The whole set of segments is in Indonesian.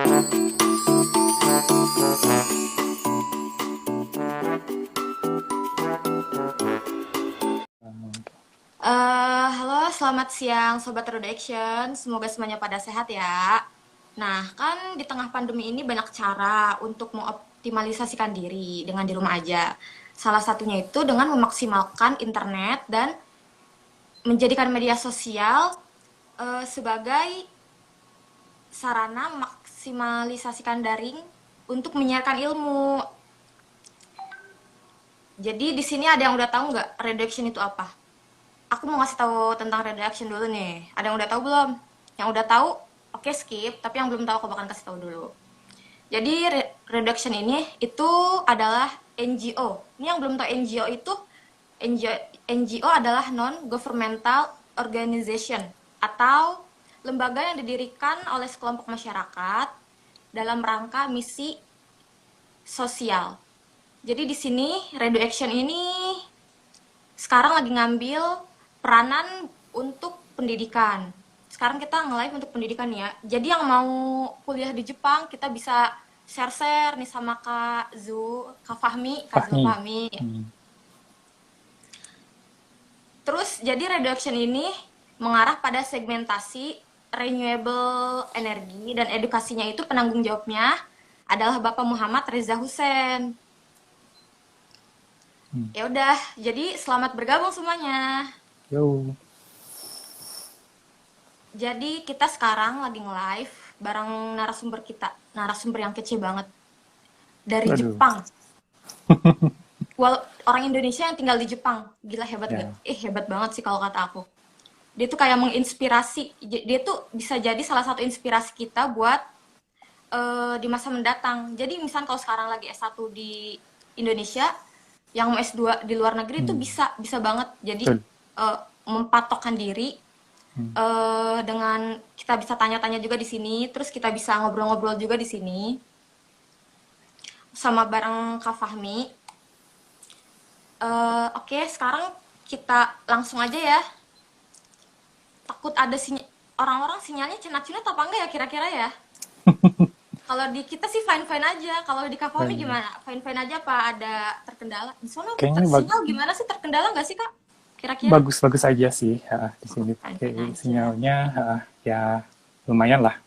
Halo, selamat siang Sobat Redaction. Semoga semuanya pada sehat ya. Nah, kan di tengah pandemi ini banyak cara untuk mengoptimalisasikan diri dengan di rumah aja. Salah satunya itu dengan memaksimalkan internet dan menjadikan media sosial sebagai sarana memaksimalisasikan daring untuk menyiarkan ilmu. Jadi di sini ada yang udah tahu nggak redaction itu apa? Aku mau ngasih tahu tentang redaction dulu nih. Ada yang udah tahu belum? Yang udah tahu, oke skip. Tapi yang belum tahu aku bakal kasih tahu dulu. Jadi redaction ini itu adalah NGO. Ini yang belum tahu NGO itu NGO, NGO adalah non governmental organization atau lembaga yang didirikan oleh sekelompok masyarakat dalam rangka misi sosial. Jadi di sini redaction ini sekarang lagi ngambil peranan untuk pendidikan. Sekarang kita nge-live untuk pendidikan ya. Jadi yang mau kuliah di Jepang, kita bisa share-share nih sama Kak Fahmi, Kak Fahmi. Zulfahmi. Hmm. Terus jadi reduction ini mengarah pada segmentasi renewable energy dan edukasinya itu penanggung jawabnya adalah Bapak Muhammad Reza Hussein. Ya udah, jadi selamat bergabung semuanya. Yo. Jadi kita sekarang lagi nge-live bareng narasumber kita, narasumber yang kece banget dari Aduh. Jepang. Orang Indonesia yang tinggal di Jepang, gila hebat Ya. gak? Hebat banget sih kalau kata aku. Dia tuh kayak menginspirasi, dia tuh bisa jadi salah satu inspirasi kita buat di masa mendatang. Jadi misalnya kalau sekarang lagi S1 di Indonesia, yang mau S2 di luar negeri itu bisa banget. Jadi mempatokkan diri dengan kita bisa tanya-tanya juga di sini, terus kita bisa ngobrol-ngobrol juga di sini sama bareng Kak Fahmi. Oke, sekarang kita langsung aja ya. Takut ada orang-orang sinyalnya cenat-cenat apa enggak ya kira-kira ya? Kalau di kita sih fine-fine aja. Kalau di Kak Fahmi gimana? Fine-fine aja apa ada terkendala? Di sana Kayaknya sinyal gimana sih, terkendala nggak sih Kak? Kira-kira? bagus-bagus aja sih di sini. Fine-fine Kayak aja. sinyalnya ya lumayan lah.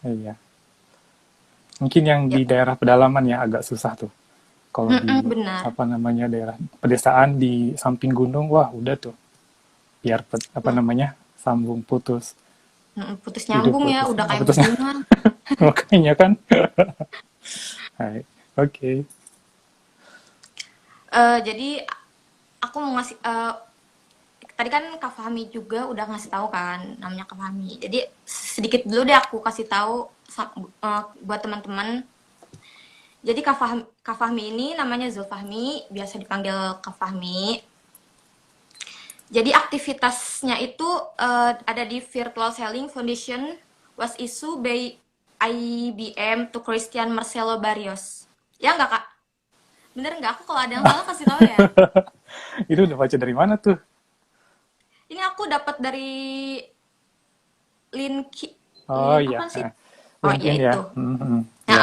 Iya. Mungkin yang di Yep. daerah pedalaman ya agak susah tuh. Kalau di Benar. apa namanya daerah pedesaan di samping gunung, wah udah tuh. Biar apa namanya sambung putus, Putus hidup nyambung ya, putus, udah kayak putusnya. bendungan. Makanya kan. Hai. Oke. Jadi aku mau ngasih tadi kan Kak Fahmi juga udah ngasih tahu kan namanya Kak Fahmi. Jadi sedikit dulu deh aku kasih tahu buat teman-teman. Jadi Kak Fahmi ini namanya Zulfahmi, biasa dipanggil Kak Fahmi. Jadi aktivitasnya itu ada di Virtual Selling Foundation was issued by IBM to Christian Marcelo Barrios. Ya nggak Kak? Bener nggak? Aku kalau ada yang salah kasih tahu ya. Itu udah baca dari mana tuh? Ini aku dapat dari Oh link iya, apa sih? Oh iya LinkedIn ya. itu. Ya,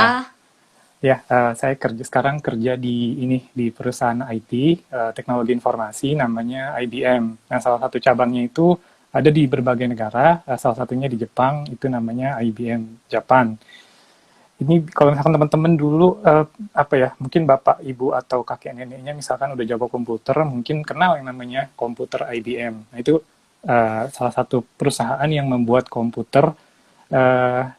Ya, ya. Saya sekarang kerja di perusahaan IT, teknologi informasi, namanya IBM. Nah, salah satu cabangnya itu ada di berbagai negara. Salah satunya di Jepang, itu namanya IBM Japan. Ini kalau misalkan teman-teman dulu apa ya, mungkin bapak, ibu atau kakek neneknya misalkan udah jago komputer, mungkin kenal yang namanya komputer IBM. Nah, itu salah satu perusahaan yang membuat komputer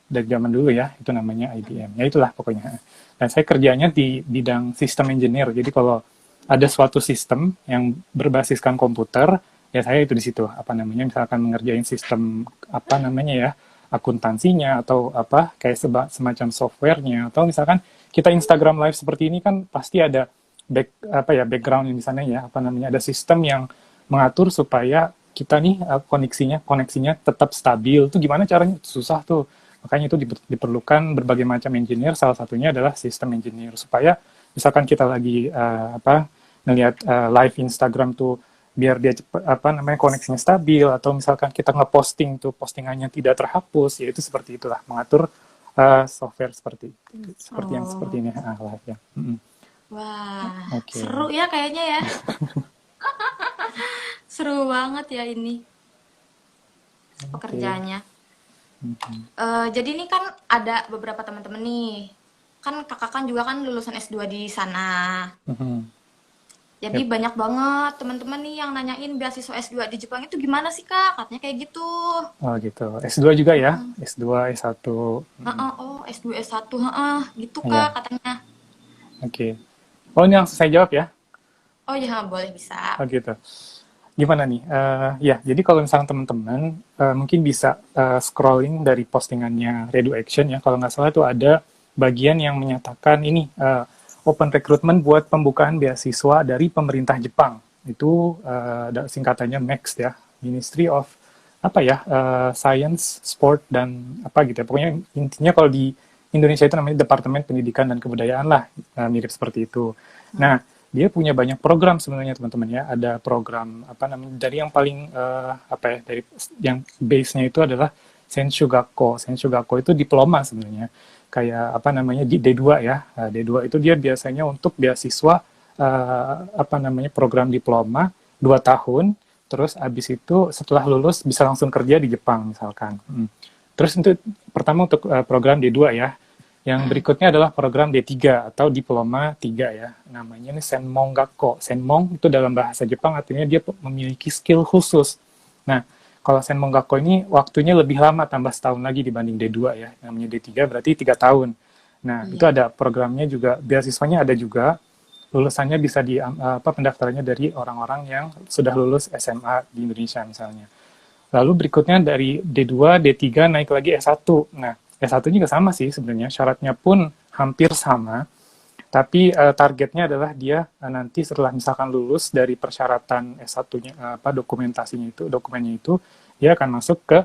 dari zaman dulu ya, itu namanya IBM. Ya itulah pokoknya. Dan saya kerjanya di bidang sistem engineer. Jadi kalau ada suatu sistem yang berbasiskan komputer, ya saya itu di situ. Apa namanya, misalkan mengerjain sistem apa namanya ya, akuntansinya atau apa kayak semacam softwarenya, atau misalkan kita Instagram live seperti ini kan pasti ada background di sana ya, apa namanya, ada sistem yang mengatur supaya kita nih koneksinya tetap stabil. Itu gimana caranya? Susah tuh. Makanya itu diperlukan berbagai macam engineer, salah satunya adalah sistem engineer, supaya misalkan kita lagi ngelihat live Instagram tuh biar dia cepet, koneksinya stabil, atau misalkan kita ngeposting tuh postingannya tidak terhapus, ya itu seperti itulah, mengatur software seperti yang seperti Oh, ini lah ya. wah, Oke. seru ya kayaknya ya. Seru banget ya ini Oke. pekerjaannya. Jadi ini kan ada beberapa teman-teman nih. Kan kakak kan juga kan lulusan S2 di sana. Mhm. Jadi Yap. banyak banget teman-teman nih yang nanyain beasiswa S2 di Jepang itu gimana sih Kak? Katanya kayak gitu. Oh gitu. S2 juga ya? S2, S1. Heeh, oh S2 S1, heeh, gitu Kak Ya, katanya. oke. Oh ini langsung saya jawab ya? Oh iya boleh bisa. Oh gitu. Gimana nih? Ya, jadi kalau misalnya teman-teman mungkin bisa scrolling dari postingannya Redo Action ya. Kalau nggak salah itu ada bagian yang menyatakan ini open recruitment buat pembukaan beasiswa dari pemerintah Jepang. Itu singkatannya MEX ya, Ministry of apa ya, Science, Sport dan apa gitu ya. Pokoknya intinya kalau di Indonesia itu namanya Departemen Pendidikan dan Kebudayaan lah, mirip seperti itu. Nah, dia punya banyak program sebenarnya teman-teman ya. Ada program apa namanya dari yang paling dari yang base-nya itu adalah Senshugakko. Senshugakko itu diploma sebenarnya. Kayak apa namanya di D2 ya. D2 itu dia biasanya untuk beasiswa program diploma 2 tahun, terus abis itu setelah lulus bisa langsung kerja di Jepang misalkan. Terus itu pertama untuk program D2 ya. Yang berikutnya adalah program D3 atau Diploma 3 ya. Namanya ini Senmong Gakko. Senmong itu dalam bahasa Jepang artinya dia memiliki skill khusus. Nah, kalau Senmong Gakko ini waktunya lebih lama, tambah setahun lagi dibanding D2 ya. Namanya D3 berarti 3 tahun. Nah, itu Iya. ada programnya juga, beasiswanya ada juga. Lulusannya bisa pendaftarannya dari orang-orang yang sudah lulus SMA di Indonesia misalnya. Lalu berikutnya dari D2, D3 naik lagi S1. Nah, S1 juga sama sih sebenarnya, syaratnya pun hampir sama, tapi targetnya adalah dia nanti setelah misalkan lulus dari persyaratan S1-nya, dokumennya itu, dia akan masuk ke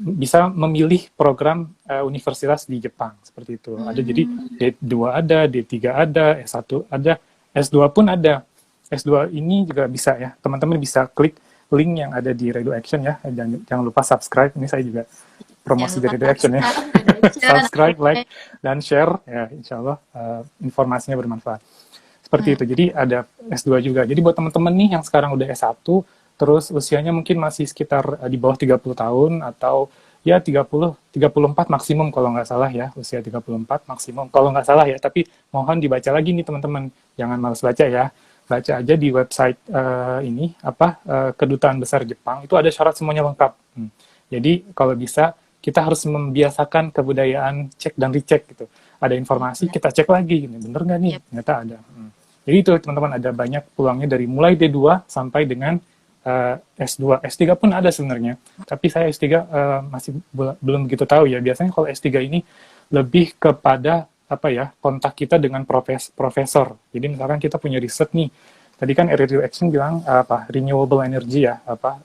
bisa memilih program universitas di Jepang, seperti itu. Ada jadi Hmm, D2 ada, D3 ada, S1 ada, S2 pun ada. S2 ini juga bisa ya, teman-teman bisa klik link yang ada di Redo Action ya. Jangan lupa subscribe. Ini saya juga jangan promosi lupa dari Redo Action ya. subscribe, donation, Subscribe, like, oke. dan share. Ya, insya Allah informasinya bermanfaat. Seperti Hmm, itu. Jadi ada S2 juga. Jadi buat teman-teman nih yang sekarang udah S1, terus usianya mungkin masih sekitar di bawah 30 tahun atau ya 34 maksimum kalau nggak salah ya, usia 34 maksimum kalau nggak salah ya, tapi mohon dibaca lagi nih teman-teman, jangan malas baca ya, baca aja di website Kedutaan Besar Jepang, itu ada syarat semuanya lengkap. Jadi kalau bisa kita harus membiasakan kebudayaan cek dan recheck gitu, ada iya informasi benar. kita cek lagi, gini bener nggak nih, Iya. ternyata ada. Jadi itu teman-teman, ada banyak peluangnya dari mulai D2 sampai dengan S2. S3 pun ada sebenarnya, tapi saya S3 masih belum begitu tahu ya. Biasanya kalau S3 ini lebih kepada kontak kita dengan profesor. Jadi misalkan kita punya riset nih, tadi kan Radio Action bilang renewable energy ya,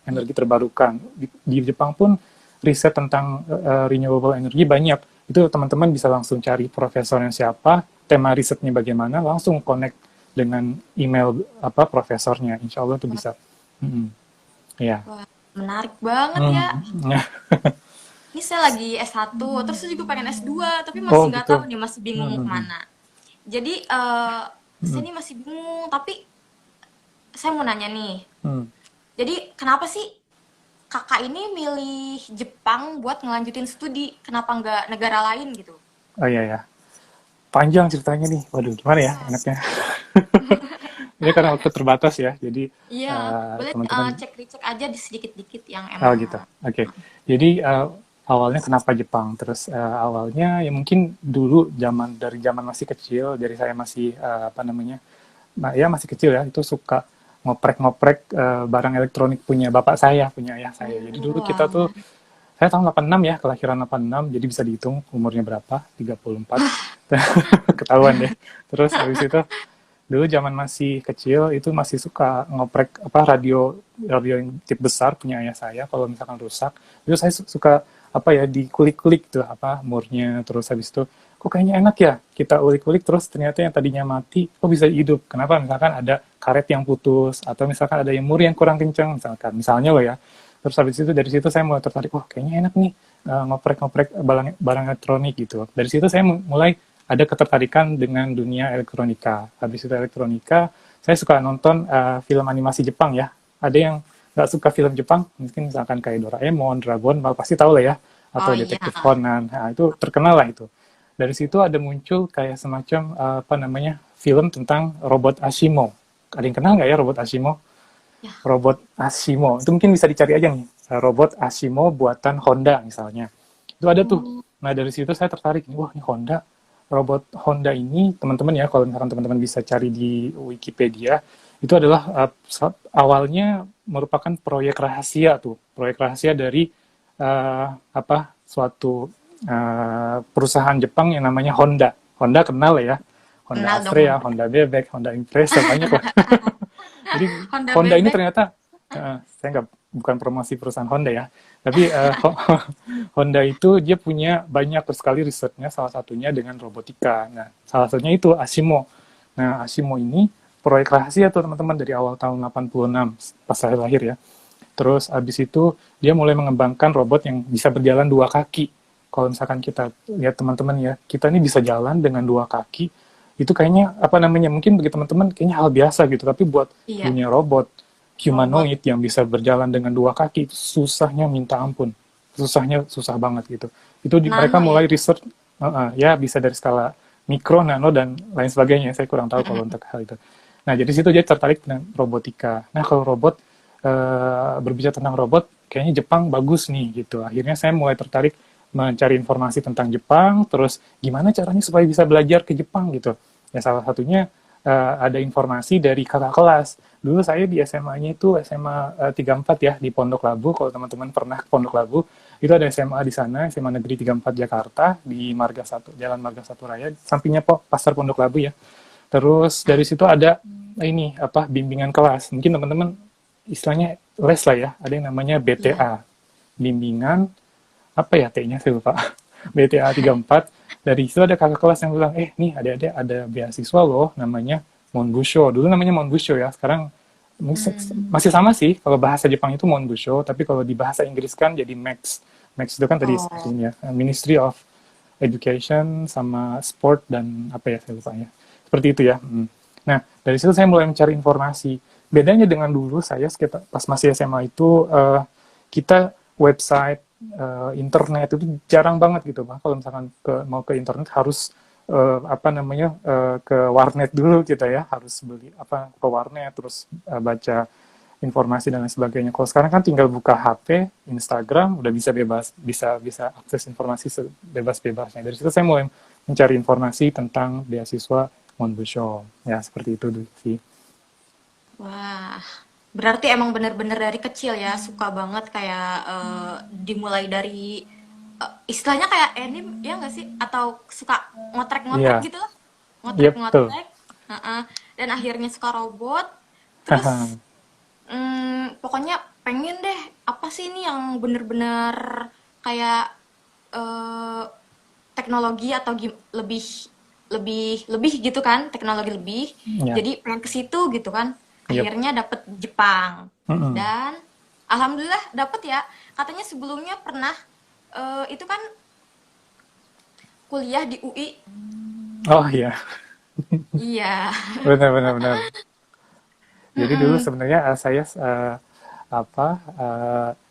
energi terbarukan. Di Jepang pun riset tentang renewable energy banyak. Itu teman-teman bisa langsung cari profesornya siapa, tema risetnya bagaimana, langsung connect dengan email profesornya. Insya Allah itu bisa. Ya. Wah, menarik banget ya. Hmm. Ini saya lagi S1, terus saya juga pengen S2, tapi Oh masih nggak tahu gitu. nih, masih bingung mau Hmm. kemana. Jadi, saya ini masih bingung, tapi saya mau nanya nih. Hmm. Jadi, kenapa sih kakak ini milih Jepang buat ngelanjutin studi? Kenapa nggak negara lain gitu? Oh iya ya. Panjang ceritanya nih. Waduh, gimana ya Wah, enaknya. Ini karena waktu terbatas ya. Jadi iya, boleh teman-teman. cek recek aja di sedikit-dikit yang Oh emang. gitu. Oke. Jadi awalnya kenapa Jepang? Terus awalnya ya mungkin dulu dari zaman masih kecil, dari saya masih ya masih kecil ya, itu suka ngoprek-ngoprek barang elektronik punya bapak saya, punya ayah saya. Jadi dulu Wah, kita tuh, menarik. saya tahun 86 ya, kelahiran 86, jadi bisa dihitung umurnya berapa, 34. Ketahuan deh. Terus habis itu dulu zaman masih kecil itu masih suka ngoprek radio radio yang tip besar punya ayah saya, kalau misalkan rusak itu saya suka apa ya, dikulik-kulik tuh apa murnya, terus habis itu kok kayaknya enak ya, kita ulik-ulik terus ternyata yang tadinya mati kok bisa hidup. Kenapa? Misalkan ada karet yang putus atau misalkan ada yang mur yang kurang kenceng misalnya loh ya. Terus habis itu dari situ saya mulai tertarik, wah kayaknya enak nih ngoprek-ngoprek barang, barang elektronik gitu. Dari situ saya mulai ada ketertarikan dengan dunia elektronika. Habis itu elektronika, saya suka nonton film animasi Jepang ya. Ada yang nggak suka film Jepang, mungkin misalkan kayak Doraemon, Dragon Ball, pasti tahu lah ya. Oh Atau iya. Detektif Conan, nah, itu terkenal lah itu. Dari situ ada muncul kayak semacam apa namanya film tentang robot Ashimo. Ada yang kenal nggak ya robot Ashimo? Ya. Robot Ashimo itu mungkin bisa dicari aja nih, robot Ashimo buatan Honda misalnya. Itu ada tuh. Oh. Nah dari situ saya tertarik nih, wah ini Honda, robot Honda ini teman-teman ya, kalau misalkan teman-teman bisa cari di Wikipedia, itu adalah awalnya merupakan proyek rahasia tuh, proyek rahasia dari apa suatu perusahaan Jepang yang namanya Honda. Honda kenal ya, Honda Kenal dong Astrea, Honda. Honda Bebek, Honda Impreza, banyak lah. Jadi Honda Honda ini bebek. ternyata saya nggak, bukan promosi perusahaan Honda ya, tapi Honda itu dia punya banyak sekali risetnya, salah satunya dengan robotika. Nah, salah satunya itu Ashimo. Nah, Ashimo ini proyek rahasia tuh teman-teman dari awal tahun 86 pas saya lahir ya. Terus abis itu dia mulai mengembangkan robot yang bisa berjalan dua kaki. Kalau misalkan kita lihat teman-teman ya, kita ini bisa jalan dengan dua kaki, itu kayaknya apa namanya, mungkin bagi teman-teman kayaknya hal biasa gitu, tapi buat Iya, dunia robot robot. humanoid yang bisa berjalan dengan dua kaki itu susahnya minta ampun, susahnya susah banget gitu. Itu mereka Nano ya. mulai research, ya bisa dari skala mikro, nano dan lain sebagainya. Saya kurang tahu kalau untuk hal itu. Nah jadi situ dia tertarik dengan robotika. Nah kalau robot, berbicara tentang robot, kayaknya Jepang bagus nih gitu. Akhirnya saya mulai tertarik mencari informasi tentang Jepang, terus gimana caranya supaya bisa belajar ke Jepang gitu. Ya salah satunya ada informasi dari kakak kelas. Dulu saya di SMA-nya itu SMA 34 ya, di Pondok Labu. Kalau teman-teman pernah ke Pondok Labu, itu ada SMA di sana, SMA Negeri 34 Jakarta, di Marga 1, Jalan Marga 1 Raya, sampingnya Pasar Pondok Labu ya. Terus dari situ ada ini apa, bimbingan kelas. Mungkin teman-teman istilahnya les lah ya, ada yang namanya Iya. BTA, bimbingan apa ya T-nya saya lupa. BTA 34. Dari situ ada kakak kelas yang bilang, nih adik-adik ada beasiswa loh namanya Monbusho. Dulu namanya Monbusho ya, sekarang Hmm. masih sama sih. Kalau bahasa Jepang itu Monbusho, tapi kalau di bahasa Inggris kan jadi MAX. MAX itu kan tadi Oh. ini ya, Ministry of Education sama Sport dan apa ya saya lupa ya. Seperti itu ya. Nah, dari situ saya mulai mencari informasi. Bedanya dengan dulu saya sekitar pas masih SMA itu kita website, internet itu jarang banget gitu, Pak. Kalau misalkan mau ke internet harus apa namanya, ke warnet dulu kita ya, harus beli apa ke warnet terus baca informasi dan lain sebagainya. Kalau sekarang kan tinggal buka HP, Instagram, udah bisa bebas, bisa bisa akses informasi sebebas-bebasnya. Dari situ saya mulai mencari informasi tentang beasiswa Monbusho. Ya, seperti itu dulu sih. Wah, berarti emang bener-bener dari kecil ya suka banget kayak dimulai dari istilahnya kayak anime ya nggak sih? Atau suka ngotrek-ngotrek Iya, gitu loh, iya betul. ngotrek-ngotrek. Heeh. Dan akhirnya suka robot. Terus pokoknya pengen deh apa sih ini yang bener-bener kayak eh, teknologi atau lebih lebih lebih gitu kan teknologi lebih Ya, jadi pengen ke situ gitu kan yep. akhirnya dapet Jepang Mm-mm. dan alhamdulillah dapet ya katanya sebelumnya pernah itu kan kuliah di UI. Oh iya, Iya. benar benar benar. Jadi dulu Mm-mm. sebenarnya saya apa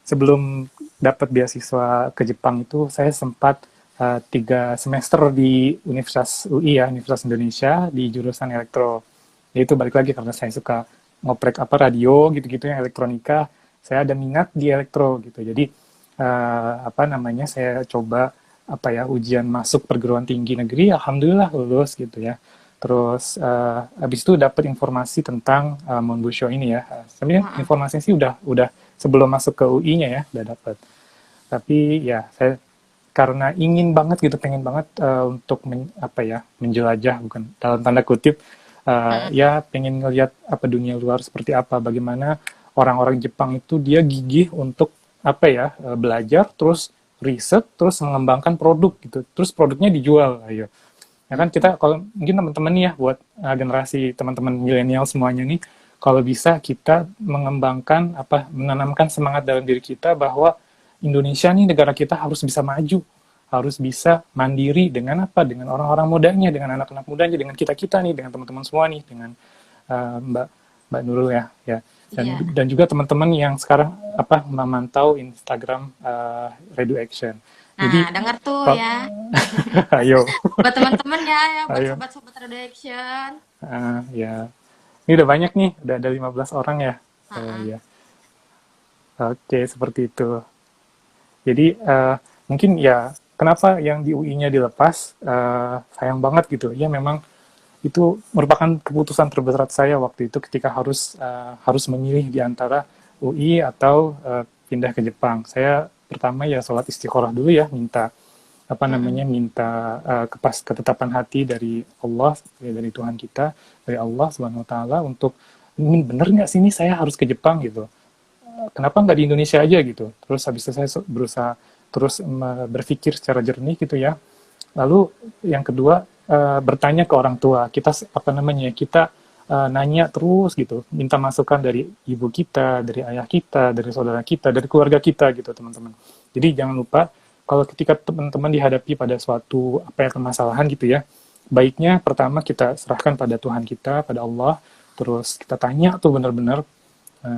sebelum dapat beasiswa ke Jepang itu saya sempat 3 semester di Universitas UI ya, Universitas Indonesia di jurusan elektro. Itu balik lagi karena saya suka ngoprek apa radio gitu-gitu yang elektronika. Saya ada minat di elektro gitu. Jadi apa namanya saya coba apa ya ujian masuk perguruan tinggi negeri, alhamdulillah lulus gitu ya. Terus habis itu dapat informasi tentang Monbusho ini ya. Sebenarnya Heeh. informasinya sih udah sebelum masuk ke UI-nya ya udah dapat. Tapi ya saya karena ingin banget gitu, pengen banget untuk apa ya menjelajah, bukan dalam tanda kutip, Mm-mm. ya pengen ngelihat apa dunia luar seperti apa, bagaimana orang-orang Jepang itu dia gigih untuk apa ya belajar terus riset, terus mengembangkan produk gitu, terus produknya dijual, ayo. Ya kan kita kalau mungkin teman-teman nih ya buat generasi teman-teman milenial semuanya nih, kalau bisa kita mengembangkan apa menanamkan semangat dalam diri kita bahwa Indonesia nih negara kita harus bisa maju, harus bisa mandiri dengan apa? Dengan orang-orang mudanya, dengan anak-anak mudanya, dengan kita-kita nih, dengan teman-teman semua nih, dengan Mbak Mbak Nurul ya, ya. Iya. Dan juga teman-teman yang sekarang apa memantau Instagram Redo Action. Nah, Jadi dengar tuh kalau ya. ayo, Buat teman-teman ya, buat ayo. sobat-sobat redaction. Ya, ini udah banyak nih, udah ada 15 orang ya. Heeh. Ya, oke seperti itu. Jadi mungkin ya kenapa yang di UI-nya dilepas sayang banget gitu. Ya memang itu merupakan keputusan terberat saya waktu itu ketika harus memilih di antara UI atau pindah ke Jepang. Saya pertama ya sholat istikharah dulu ya, minta apa namanya Mm-mm. minta ketetapan hati dari Allah, ya, dari Tuhan kita, dari Allah Subhanahu Wa Taala untuk ini bener nggak sih ini saya harus ke Jepang gitu, kenapa nggak di Indonesia aja gitu. Terus habis itu saya berusaha terus berpikir secara jernih gitu ya. Lalu yang kedua bertanya ke orang tua kita, apa namanya kita nanya terus gitu, minta masukan dari ibu kita, dari ayah kita, dari saudara kita, dari keluarga kita gitu teman-teman. Jadi jangan lupa kalau ketika teman-teman dihadapi pada suatu apa ya permasalahan gitu ya, baiknya pertama kita serahkan pada Tuhan kita, pada Allah, terus kita tanya tuh benar-benar.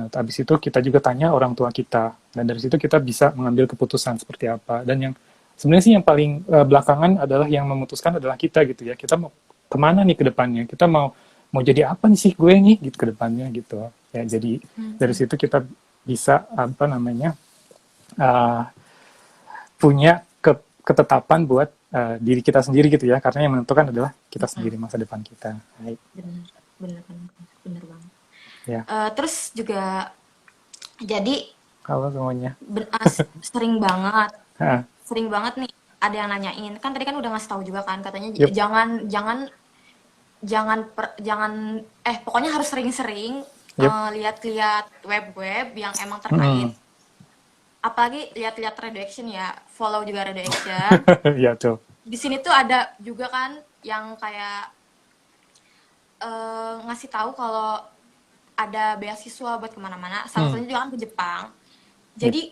Habis itu kita juga tanya orang tua kita, dan dari situ kita bisa mengambil keputusan seperti apa. Dan yang sebenarnya sih yang paling belakangan adalah yang memutuskan adalah kita gitu ya. Kita mau kemana nih ke depannya? Kita mau jadi apa nih sih gue nih gitu ke depannya gitu. Ya jadi dari Mm-mm. situ kita bisa apa namanya uh, punya ketetapan buat diri kita sendiri gitu ya. Karena yang menentukan adalah kita Mm-mm. sendiri masa depan kita. Baik. Bener, bener, bener, bener banget. Ya, Terus juga jadi kalau semuanya. sering banget, Ah, sering banget nih ada yang nanyain. Kan tadi kan udah ngasih tahu juga kan katanya yep. jangan jangan jangan pokoknya harus sering-sering Yep. lihat-lihat web-web yang emang Hmm. terkait. Apalagi lihat-lihat redaction ya, follow juga redaction. Ya tuh. Di sini tuh ada juga kan yang kayak ngasih tahu kalau ada beasiswa buat kemana-mana. Salah Hmm. satunya juga kan ke Jepang. Yep. Jadi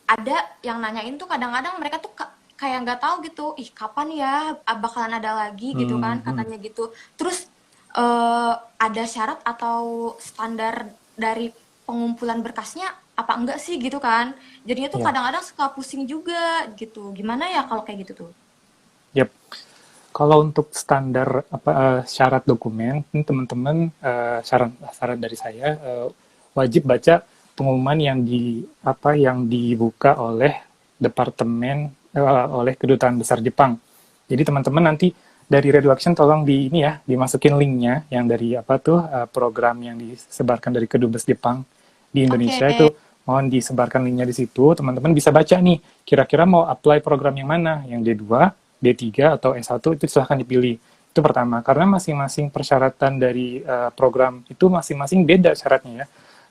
ada yang nanyain tuh kadang-kadang mereka tuh kayak nggak tahu gitu, ih kapan ya bakalan ada lagi gitu Hmm. kan Hmm. katanya gitu. Terus ada syarat atau standar dari pengumpulan berkasnya apa enggak sih gitu kan? Jadinya tuh Ya. kadang-kadang suka pusing juga gitu. Gimana ya kalau kayak gitu tuh? Yep. Kalau untuk standar apa syarat dokumen, ini teman-teman saran dari saya wajib baca pengumuman yang yang dibuka oleh departemen oleh kedutaan besar Jepang. Jadi teman-teman nanti dari Reduction tolong di ini ya dimasukin linknya yang dari apa tuh program yang disebarkan dari Kedubes Jepang di Oke. Indonesia itu, mohon disebarkan linknya di situ. Teman-teman bisa baca nih kira-kira mau apply program yang mana, yang D2, D3 atau S1 itu silahkan dipilih. Itu pertama, karena masing-masing persyaratan dari program itu masing-masing beda syaratnya ya.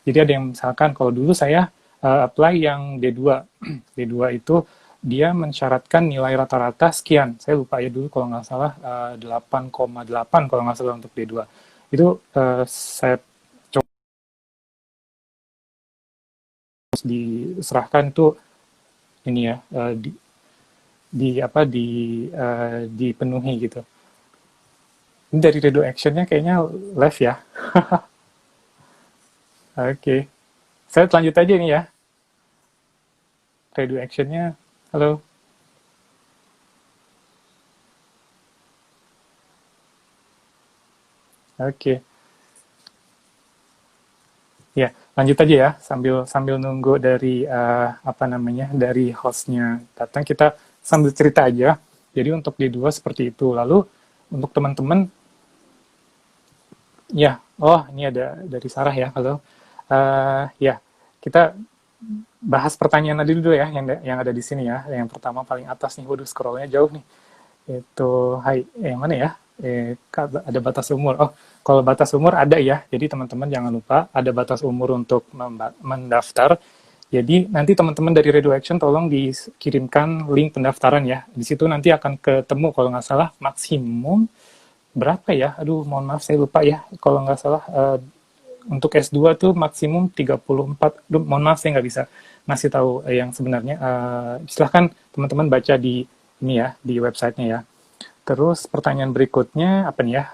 Jadi ada yang misalkan kalau dulu saya apply yang D2. D2 itu dia mensyaratkan nilai rata-rata sekian. Saya lupa ya dulu kalau nggak salah 8,8 kalau nggak salah untuk D2. Itu saya coba diserahkan itu ini ya dipenuhi gitu. Ini dari Redo Action-nya kayaknya live ya. Oke. Saya lanjut aja nih ya. Redo Action-nya. Halo. Oke. Ya, lanjut aja ya sambil sambil nunggu dari apa namanya dari hostnya datang, kita sambil cerita aja. Jadi untuk D2 seperti itu. Lalu untuk teman-teman ya, oh ini ada dari Sarah ya. Halo. Ya, kita bahas pertanyaan tadi dulu ya yang ada di sini ya. Yang pertama paling atas nih, waduh scrollnya jauh nih. Itu, hai, yang mana ya? Ada batas umur. Oh, kalau batas umur ada ya. Jadi teman-teman jangan lupa ada batas umur untuk mendaftar. Jadi nanti teman-teman dari Radio Action tolong dikirimkan link pendaftaran ya. Di situ nanti akan ketemu kalau nggak salah maksimum berapa ya? Aduh, mohon maaf saya lupa ya. Kalau nggak salah untuk S2 tuh maksimum 34. Aduh, mohon maaf saya nggak bisa ngasih tahu yang sebenarnya. Silahkan teman-teman baca di ini ya, di websitenya ya. Terus pertanyaan berikutnya apa nih ya?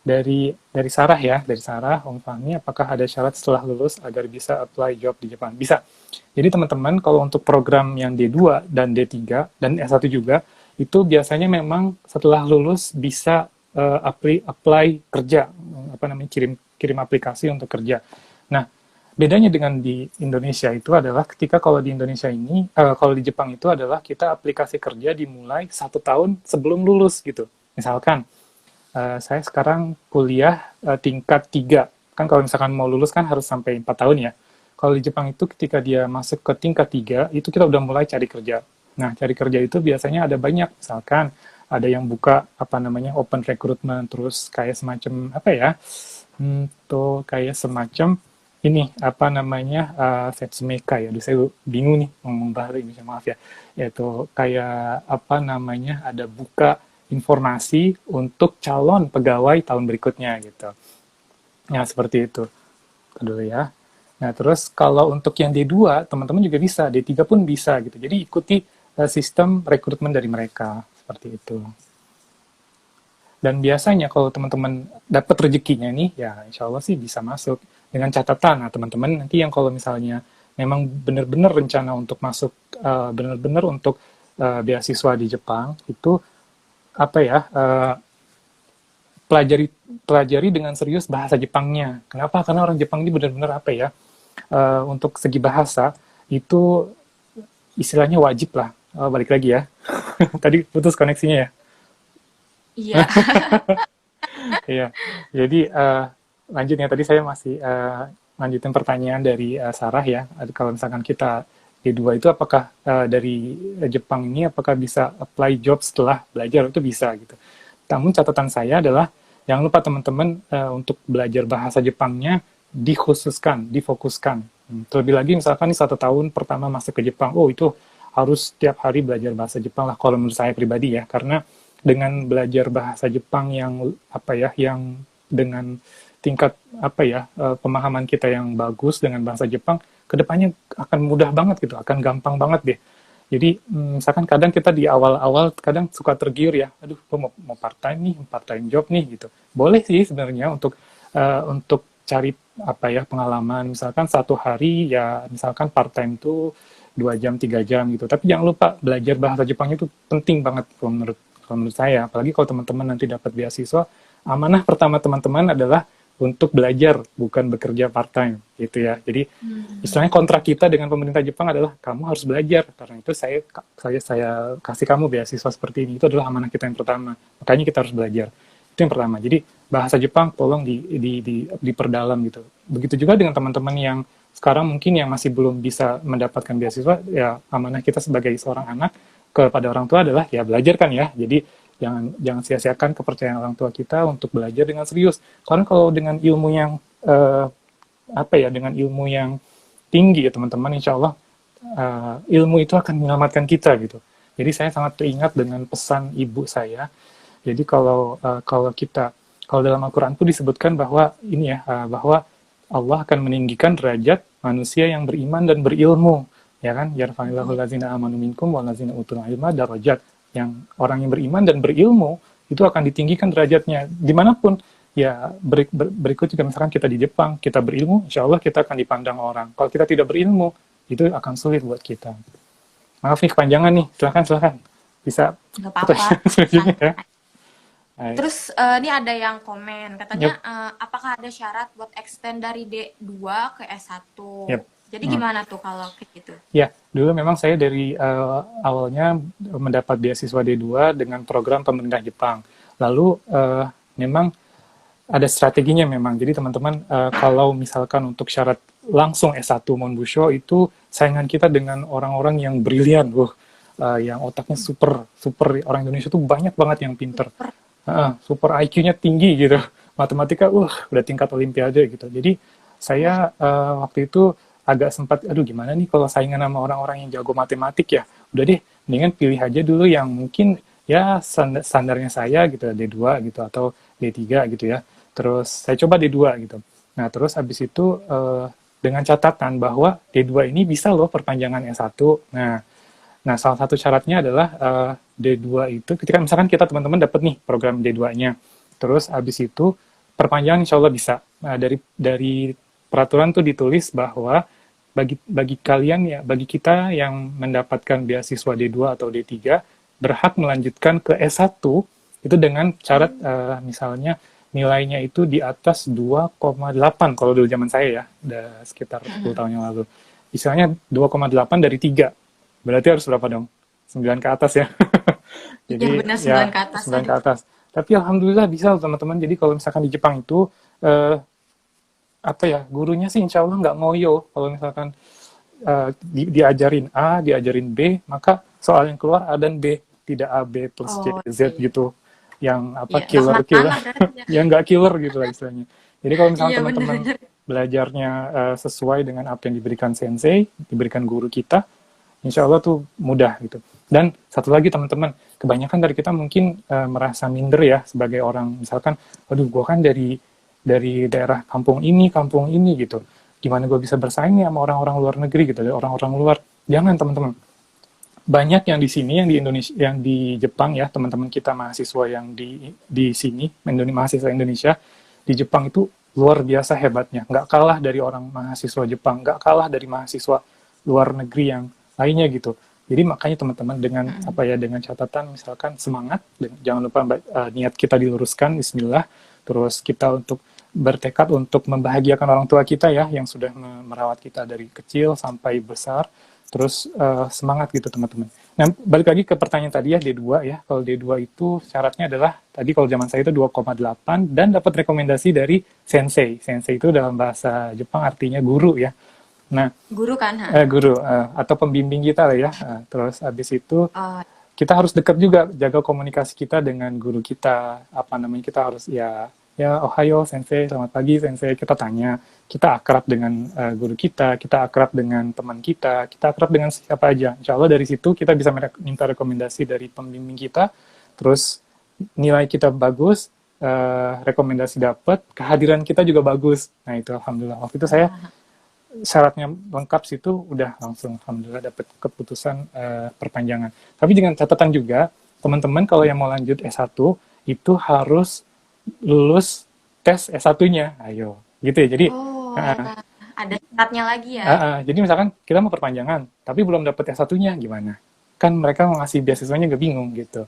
Dari Sarah ya, dari Sarah, Om Fahmi, apakah ada syarat setelah lulus agar bisa apply job di Jepang? Bisa. Jadi teman-teman, kalau untuk program yang D2 dan D3 dan S1 juga, itu biasanya memang setelah lulus bisa apply kerja, apa namanya, kirim aplikasi untuk kerja. Nah, bedanya dengan di Indonesia itu adalah ketika kalau di Indonesia ini, kalau di Jepang itu adalah kita aplikasi kerja dimulai 1 tahun sebelum lulus gitu. Misalkan, saya sekarang kuliah tingkat 3. Kan kalau misalkan mau lulus kan harus sampai 4 tahun ya. Kalau di Jepang itu ketika dia masuk ke tingkat 3, itu kita udah mulai cari kerja. Nah, cari kerja itu biasanya ada banyak. Misalkan ada yang buka apa namanya open recruitment, terus kayak semacam apa ya? Tuh kayak semacam ini apa namanya Setsumeka ya. Aduh, saya bingung nih ngomong bahasa Indonesia, maaf ya. Yaitu kayak apa namanya ada buka informasi untuk calon pegawai tahun berikutnya gitu. Nah, seperti itu. Dulu ya. Nah, terus kalau untuk yang D2, teman-teman juga bisa, D3 pun bisa gitu. Jadi ikuti sistem rekrutmen dari mereka seperti itu. Dan biasanya kalau teman-teman dapat rezekinya nih, ya insya Allah sih bisa masuk. Dengan catatan, nah teman-teman nanti yang kalau misalnya memang benar-benar rencana untuk masuk, benar-benar untuk beasiswa di Jepang, itu apa ya, pelajari dengan serius bahasa Jepangnya. Kenapa? Karena orang Jepang ini benar-benar apa ya, untuk segi bahasa itu istilahnya wajib lah. Balik lagi ya. Tadi putus koneksinya ya. Iya. Iya. Jadi lanjutnya tadi saya masih lanjutin pertanyaan dari Sarah ya. Kalau misalkan kita D2 itu apakah dari Jepang ini apakah bisa apply job setelah belajar, itu bisa gitu. Namun catatan saya adalah jangan lupa teman-teman untuk belajar bahasa Jepangnya difokuskan. Terlebih lagi misalkan nih 1 tahun pertama masuk ke Jepang, oh itu harus setiap hari belajar bahasa Jepang lah kalau menurut saya pribadi ya, karena dengan belajar bahasa Jepang yang apa ya, yang dengan tingkat apa ya pemahaman kita yang bagus dengan bahasa Jepang, kedepannya akan mudah banget gitu, akan gampang banget deh. Jadi misalkan kadang kita di awal-awal kadang suka tergiur ya, aduh, gue mau part time job nih gitu. Boleh sih sebenarnya untuk cari apa ya pengalaman, misalkan 1 hari ya, misalkan part time tuh 2 jam 3 jam gitu. Tapi jangan lupa belajar bahasa Jepangnya itu penting banget kalau menurut saya. Apalagi kalau teman-teman nanti dapat beasiswa, amanah pertama teman-teman adalah untuk belajar, bukan bekerja part-time, gitu ya. Jadi, istilahnya kontrak kita dengan pemerintah Jepang adalah, kamu harus belajar, karena itu saya kasih kamu beasiswa seperti ini. Itu adalah amanah kita yang pertama. Makanya kita harus belajar. Itu yang pertama. Jadi, bahasa Jepang tolong diperdalam gitu. Begitu juga dengan teman-teman yang sekarang mungkin yang masih belum bisa mendapatkan beasiswa, ya amanah kita sebagai seorang anak kepada orang tua adalah, ya belajar kan ya. Jadi, jangan sia-siakan kepercayaan orang tua kita untuk belajar dengan serius. Karena kalau dengan ilmu yang dengan ilmu yang tinggi ya teman-teman, insya Allah ilmu itu akan menyelamatkan kita gitu. Jadi saya sangat teringat dengan pesan ibu saya. Jadi kalau dalam Al-Quran itu disebutkan bahwa ini ya, bahwa Allah akan meninggikan derajat manusia yang beriman dan berilmu, ya kan? Yarfa'illahu lazina amanu minkum wa lazina utul ilma darajat. Yang orang yang beriman dan berilmu itu akan ditinggikan derajatnya dimanapun ya. Berikut juga misalkan kita di Jepang, kita berilmu, insya Allah kita akan dipandang orang. Kalau kita tidak berilmu, itu akan sulit buat kita. Maaf nih kepanjangan nih, silakan bisa. Nggak apa-apa. Selanjutnya ya. Terus ini ada yang komen katanya, apakah ada syarat buat extend dari D2 ke S1? Jadi gimana tuh kalau kayak gitu? Ya, dulu memang saya dari awalnya mendapat beasiswa D2 dengan program pemerintah Jepang. Lalu memang ada strateginya memang. Jadi teman-teman kalau misalkan untuk syarat langsung S1 Monbusho itu saingan kita dengan orang-orang yang brilian, yang otaknya super orang Indonesia tuh banyak banget yang pinter. Super IQ-nya tinggi gitu. Matematika udah tingkat olimpiade gitu. Jadi saya waktu itu agak sempat, aduh gimana nih kalau saingan sama orang-orang yang jago matematik ya, udah deh, mendingan pilih aja dulu yang mungkin ya standarnya saya gitu, D2 gitu, atau D3 gitu ya. Terus saya coba D2 gitu. Nah, terus habis itu dengan catatan bahwa D2 ini bisa loh perpanjangan S1. Nah, salah satu syaratnya adalah D2 itu, ketika misalkan kita teman-teman dapat nih program D2-nya, terus habis itu perpanjangan insya Allah bisa. Nah, dari peraturan tuh ditulis bahwa bagi kalian ya, bagi kita yang mendapatkan beasiswa D2 atau D3, berhak melanjutkan ke S1 itu dengan syarat misalnya nilainya itu di atas 2,8 kalau dulu zaman saya ya, udah sekitar 10 tahun yang lalu. Istilahnya 2,8 dari 3. Berarti harus berapa dong? 9 ke atas ya. Iya Jadi benar, ya 9 ke atas. 9 ke Aduh. atas. Tapi alhamdulillah bisa loh teman-teman. Jadi kalau misalkan di Jepang itu apa ya, gurunya sih insya Allah nggak ngoyo. Kalau misalkan diajarin A, diajarin B, maka soal yang keluar A dan B, tidak A, B plus C, Oh Z iya. gitu. Yang apa, Iya, nggak killer-killer, kemana-mana berarti ya. yang nggak killer gitu lah istilahnya. Jadi kalau misalnya Iya teman-teman benar-benar. belajarnya sesuai dengan apa yang diberikan sensei, diberikan guru kita, insya Allah tuh mudah gitu. Dan satu lagi teman-teman, kebanyakan dari kita mungkin merasa minder ya sebagai orang, misalkan, aduh gue kan dari daerah kampung ini gitu. Gimana gue bisa bersaing nih sama orang-orang luar negeri gitu, dari orang-orang luar. Jangan teman-teman. Banyak yang di sini, yang di Indonesia, yang di Jepang ya, teman-teman kita mahasiswa yang di sini, mahasiswa Indonesia, di Jepang itu luar biasa hebatnya. Nggak kalah dari orang mahasiswa Jepang, nggak kalah dari mahasiswa luar negeri yang lainnya gitu. Jadi makanya teman-teman dengan apa ya, dengan catatan misalkan semangat, jangan lupa niat kita diluruskan, Bismillah. Terus kita untuk bertekad untuk membahagiakan orang tua kita ya, yang sudah merawat kita dari kecil sampai besar. Terus semangat gitu teman-teman. Nah, balik lagi ke pertanyaan tadi ya, D2 ya. Kalau D2 itu syaratnya adalah, tadi kalau zaman saya itu 2,8 dan dapat rekomendasi dari sensei. Sensei itu dalam bahasa Jepang artinya guru ya. Nah, Guru kan, ha? guru atau pembimbing kita lah ya. Terus habis itu Oh, kita harus dekat juga, jaga komunikasi kita dengan guru kita. Apa namanya, kita harus ya ohayo sensei, selamat pagi sensei, kita tanya. Kita akrab dengan guru kita akrab dengan teman kita akrab dengan siapa aja. Insya Allah dari situ kita bisa minta rekomendasi dari pembimbing kita, terus nilai kita bagus, rekomendasi dapat, kehadiran kita juga bagus. Nah itu alhamdulillah. Waktu itu saya syaratnya lengkap situ udah langsung alhamdulillah dapat keputusan perpanjangan. Tapi dengan catatan juga, teman-teman kalau yang mau lanjut S1 itu harus lulus tes S1-nya. Ayo, gitu ya. Jadi ada syaratnya lagi ya. jadi misalkan kita mau perpanjangan, tapi belum dapat S1-nya gimana? Kan mereka mau ngasih beasiswanya gak bingung gitu.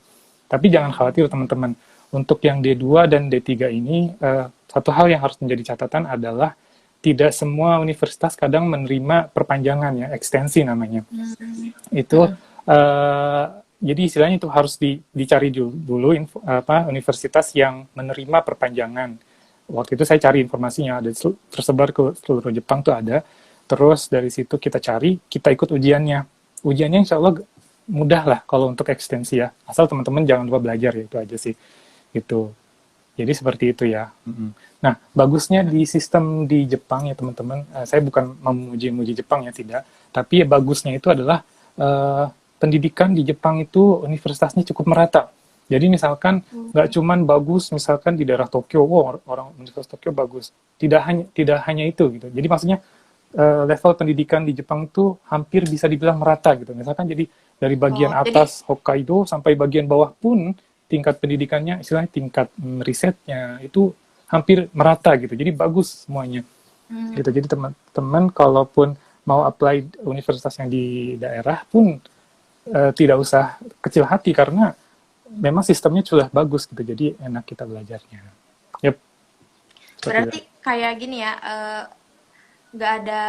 Tapi jangan khawatir teman-teman. Untuk yang D2 dan D3 ini, satu hal yang harus menjadi catatan adalah tidak semua universitas kadang menerima perpanjangan ya, ekstensi namanya. Itu jadi istilahnya itu harus dicari dulu universitas yang menerima perpanjangan. Waktu itu saya cari informasinya, ada tersebar ke seluruh Jepang tuh ada. Terus dari situ kita cari, kita ikut ujiannya. Ujiannya insya Allah mudah lah kalau untuk ekstensi ya. Asal teman-teman jangan lupa belajar ya, itu aja sih. Gitu. Jadi seperti itu ya. Nah, bagusnya di sistem di Jepang ya teman-teman, saya bukan memuji-muji Jepang ya, tidak. Tapi ya bagusnya itu adalah pendidikan di Jepang itu universitasnya cukup merata. Jadi misalkan nggak cuman bagus misalkan di daerah Tokyo, orang Universitas Tokyo bagus. Tidak hanya itu gitu. Jadi maksudnya level pendidikan di Jepang itu hampir bisa dibilang merata gitu. Misalkan jadi dari bagian atas Hokkaido sampai bagian bawah pun tingkat pendidikannya, istilahnya tingkat risetnya itu hampir merata gitu. Jadi bagus semuanya. Gitu. Jadi teman-teman kalaupun mau apply universitas yang di daerah pun tidak usah kecil hati karena memang sistemnya sudah bagus gitu. Jadi enak kita belajarnya. Yep. Berarti kayak gini ya, nggak ada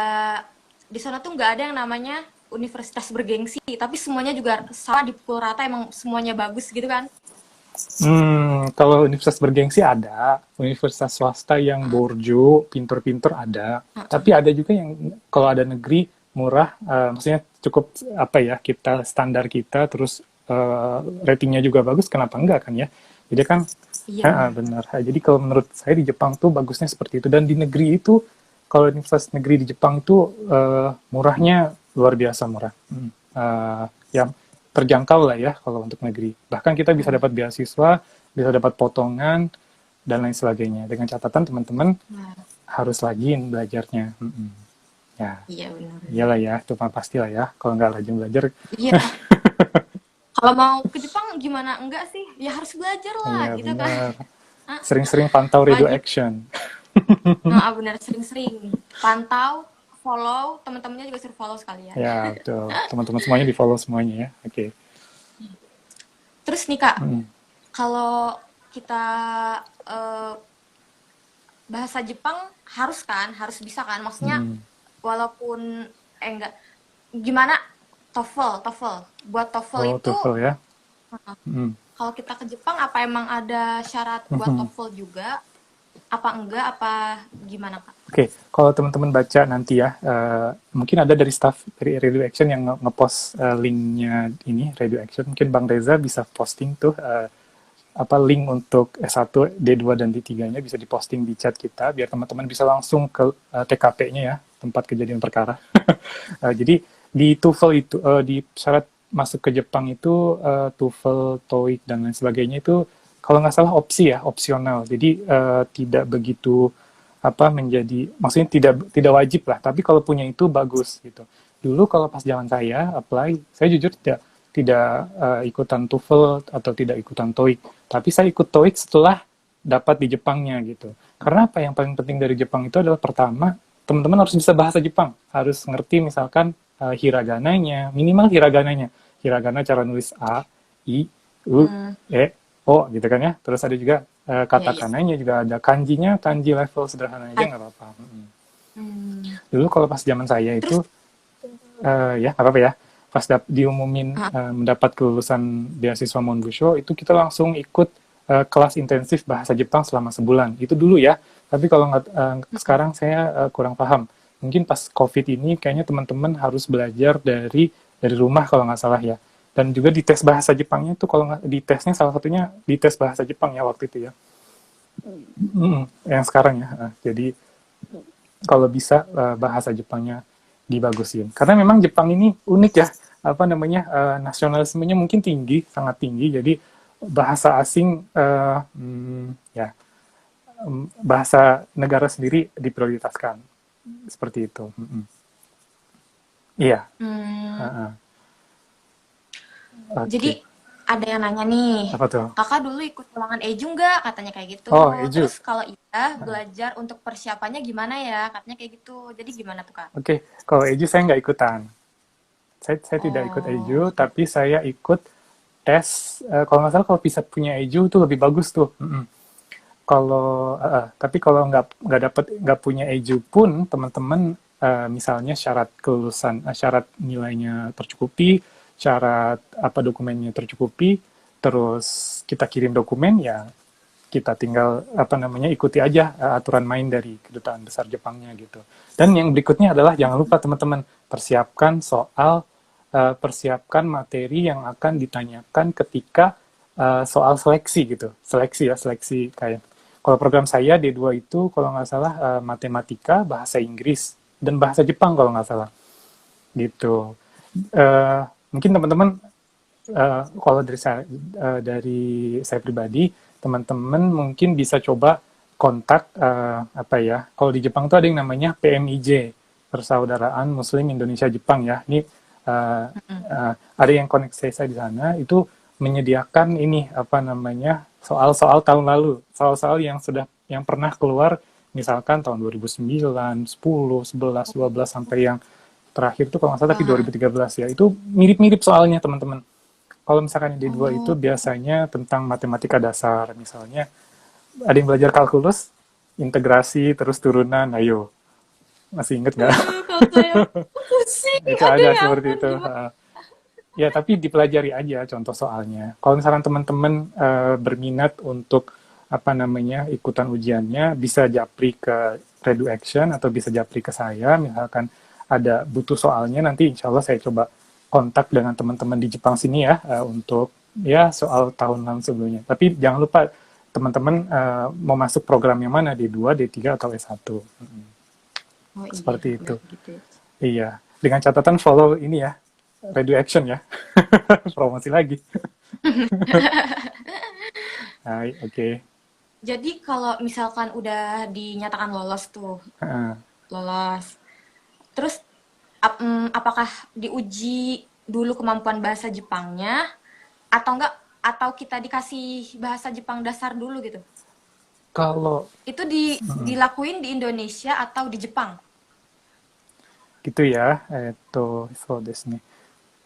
di sana tuh nggak ada yang namanya universitas bergengsi, tapi semuanya juga sama dipukul rata, emang semuanya bagus gitu kan? Kalau universitas bergengsi ada, universitas swasta yang borjo, pinter-pinter ada, tapi ada juga yang kalau ada negeri murah, maksudnya cukup apa ya, kita standar kita, terus ratingnya juga bagus, kenapa enggak kan ya? Jadi kan, benar. Jadi kalau menurut saya di Jepang tuh bagusnya seperti itu, dan di negeri itu kalau universitas negeri di Jepang itu murahnya luar biasa murah. Ya terjangkau lah ya kalau untuk negeri. Bahkan kita bisa dapat beasiswa, bisa dapat potongan dan lain sebagainya. Dengan catatan teman-teman Nah, harus rajin belajarnya. Ya, iya benar. iyalah ya, itu mah pastilah ya. Kalau nggak rajin belajar, Iya, kalau mau ke Jepang gimana enggak sih? Ya harus belajar lah, ya gitu kan. benar. Sering-sering pantau radio Wajib. action. Nah, benar sering-sering pantau, follow, teman-temannya juga suruh follow sekalian. Ya, betul. Teman-teman semuanya di follow semuanya ya. Oke. Terus nih Kak, Mm, kalau kita eh, bahasa Jepang harus kan, harus bisa kan? Maksudnya mm. walaupun enggak gimana TOEFL, TOEFL. Buat TOEFL Oh, itu TOEFL ya. Mm. kalau kita ke Jepang apa emang ada syarat buat Mhm. TOEFL juga? Apa enggak? Apa gimana Kak? Oke, kalau teman-teman baca nanti ya, mungkin ada dari staff dari Radio Action yang ngepost linknya ini Radio Action. Mungkin Bang Reza bisa posting tuh apa link untuk S1, D2 dan D3-nya bisa diposting di chat kita biar teman-teman bisa langsung ke TKP-nya ya, tempat kejadian perkara. Jadi di TOEFL itu di syarat masuk ke Jepang itu TOEFL, TOEIC dan lain sebagainya itu kalau nggak salah opsi ya, opsional. Jadi tidak begitu apa menjadi maksudnya tidak wajib lah, tapi kalau punya itu bagus gitu. Dulu kalau pas zaman saya apply, saya jujur tidak ikutan TOEFL atau tidak ikutan TOEIC, tapi saya ikut TOEIC setelah dapat di Jepangnya gitu. Karena apa yang paling penting dari Jepang itu adalah pertama, teman-teman harus bisa bahasa Jepang, harus ngerti misalkan hiragananya, minimal hiragananya. Hiragana cara nulis A, I, U, Hmm, E, O gitu kan ya. Terus ada juga ya iya. katakananya juga ada kanjinya, kanji level sederhana aja nggak apa-apa. Hmm. Dulu kalau pas zaman saya Terus itu ya nggak apa-apa ya. Pas diumumin ah, mendapat kelulusan beasiswa Monbusho itu kita langsung ikut kelas intensif bahasa Jepang selama sebulan. Itu dulu ya. Tapi kalau nggak sekarang saya kurang paham. Mungkin pas COVID ini kayaknya teman-teman harus belajar dari rumah kalau nggak salah ya. Dan juga di tes bahasa Jepangnya itu kalau nggak di tesnya salah satunya di tes bahasa Jepang ya waktu itu ya. Yang sekarang ya. Jadi kalau bisa bahasa Jepangnya dibagusin. Karena memang Jepang ini unik ya, apa namanya nasionalismenya mungkin tinggi, sangat tinggi. Jadi bahasa asing ya bahasa negara sendiri diprioritaskan seperti itu. Iya. hmm, uh-uh. jadi Oke. ada yang nanya nih, Apa tuh? kakak dulu ikut ulangan Eju nggak? Katanya kayak gitu. Oh, Eju. Terus kalau iya, belajar untuk persiapannya gimana ya? Katanya kayak gitu. Jadi gimana tuh kak? Oke, kalau Eju saya nggak ikutan. Saya tidak ikut Eju, Oh, tapi saya ikut tes. Kalau nggak salah kalau bisa punya Eju itu lebih bagus tuh. Kalau tapi kalau nggak punya eju pun teman-teman misalnya syarat kelulusan syarat nilainya tercukupi, syarat apa dokumennya tercukupi, terus kita kirim dokumen ya kita tinggal apa namanya ikuti aja aturan main dari kedutaan besar Jepangnya gitu. Dan yang berikutnya adalah jangan lupa teman-teman persiapkan materi yang akan ditanyakan ketika soal seleksi gitu. Seleksi kayak kalau program saya D2 itu kalau nggak salah matematika, bahasa Inggris, dan bahasa Jepang kalau nggak salah. Gitu. Mungkin teman-teman kalau dari saya pribadi, teman-teman mungkin bisa coba kontak apa ya? Kalau di Jepang tuh ada yang namanya PMIJ, Persaudaraan Muslim Indonesia Jepang ya. Ini ada yang koneksi saya di sana itu menyediakan ini apa namanya soal-soal tahun lalu, soal-soal yang pernah keluar misalkan tahun 2009, 10, 11, 12 sampai yang terakhir tuh kalau nggak salah tapi wah, 2013 ya. Itu mirip-mirip soalnya teman-teman. Kalau misalkan yang D2 itu oh, biasanya tentang matematika dasar misalnya ada yang belajar kalkulus, integrasi terus turunan, ayo masih inget nggak? kalau saya pusing, Itu aduh ada ya seperti ampun itu. gimana? Ya, tapi dipelajari aja contoh soalnya. Kalau misalkan teman-teman berminat untuk apa namanya ikutan ujiannya, bisa japri ke Redu Action atau bisa japri ke saya. Misalkan ada butuh soalnya, nanti insya Allah saya coba kontak dengan teman-teman di Jepang sini ya untuk ya soal tahun lalu sebelumnya. Tapi jangan lupa teman-teman mau masuk program yang mana D2, D3 atau S1. Oh iya, seperti itu. udah gitu ya. Iya, dengan catatan follow ini ya, Radio Action ya, promosi lagi. Hai, oke. Jadi kalau misalkan udah dinyatakan lolos tuh, Heeh. lolos, terus apakah diuji dulu kemampuan bahasa Jepangnya atau enggak, atau kita dikasih bahasa Jepang dasar dulu gitu? Kalau Itu dilakuin di Indonesia atau di Jepang? gitu ya, so desu ne.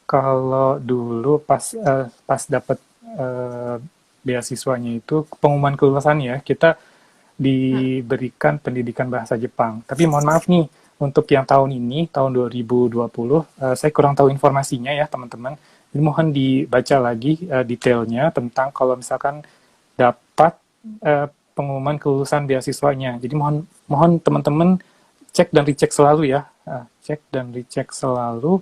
Kalau dulu pas dapat beasiswanya itu pengumuman kelulusan ya, kita Hmm. diberikan pendidikan bahasa Jepang. Tapi mohon maaf nih, untuk yang tahun ini, tahun 2020, saya kurang tahu informasinya ya teman-teman. Jadi mohon dibaca lagi detailnya tentang kalau misalkan dapat pengumuman kelulusan beasiswanya. Jadi mohon mohon teman-teman cek dan recheck selalu ya. Cek dan recheck selalu.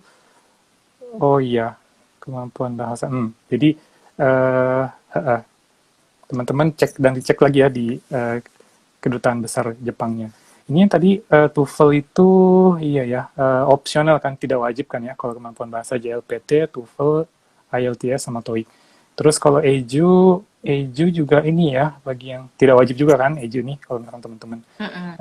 Oh iya, kemampuan bahasa. Jadi eh, eh, teman-teman cek dan dicek lagi ya di kedutaan besar Jepangnya. Ini yang tadi TOEFL itu iya ya opsional kan, tidak wajib kan ya kalau kemampuan bahasa JLPT, TOEFL, IELTS sama TOEIC. Terus kalau EJU juga ini ya bagi yang tidak wajib juga kan EJU nih kalau misalkan teman-teman. Mm-mm.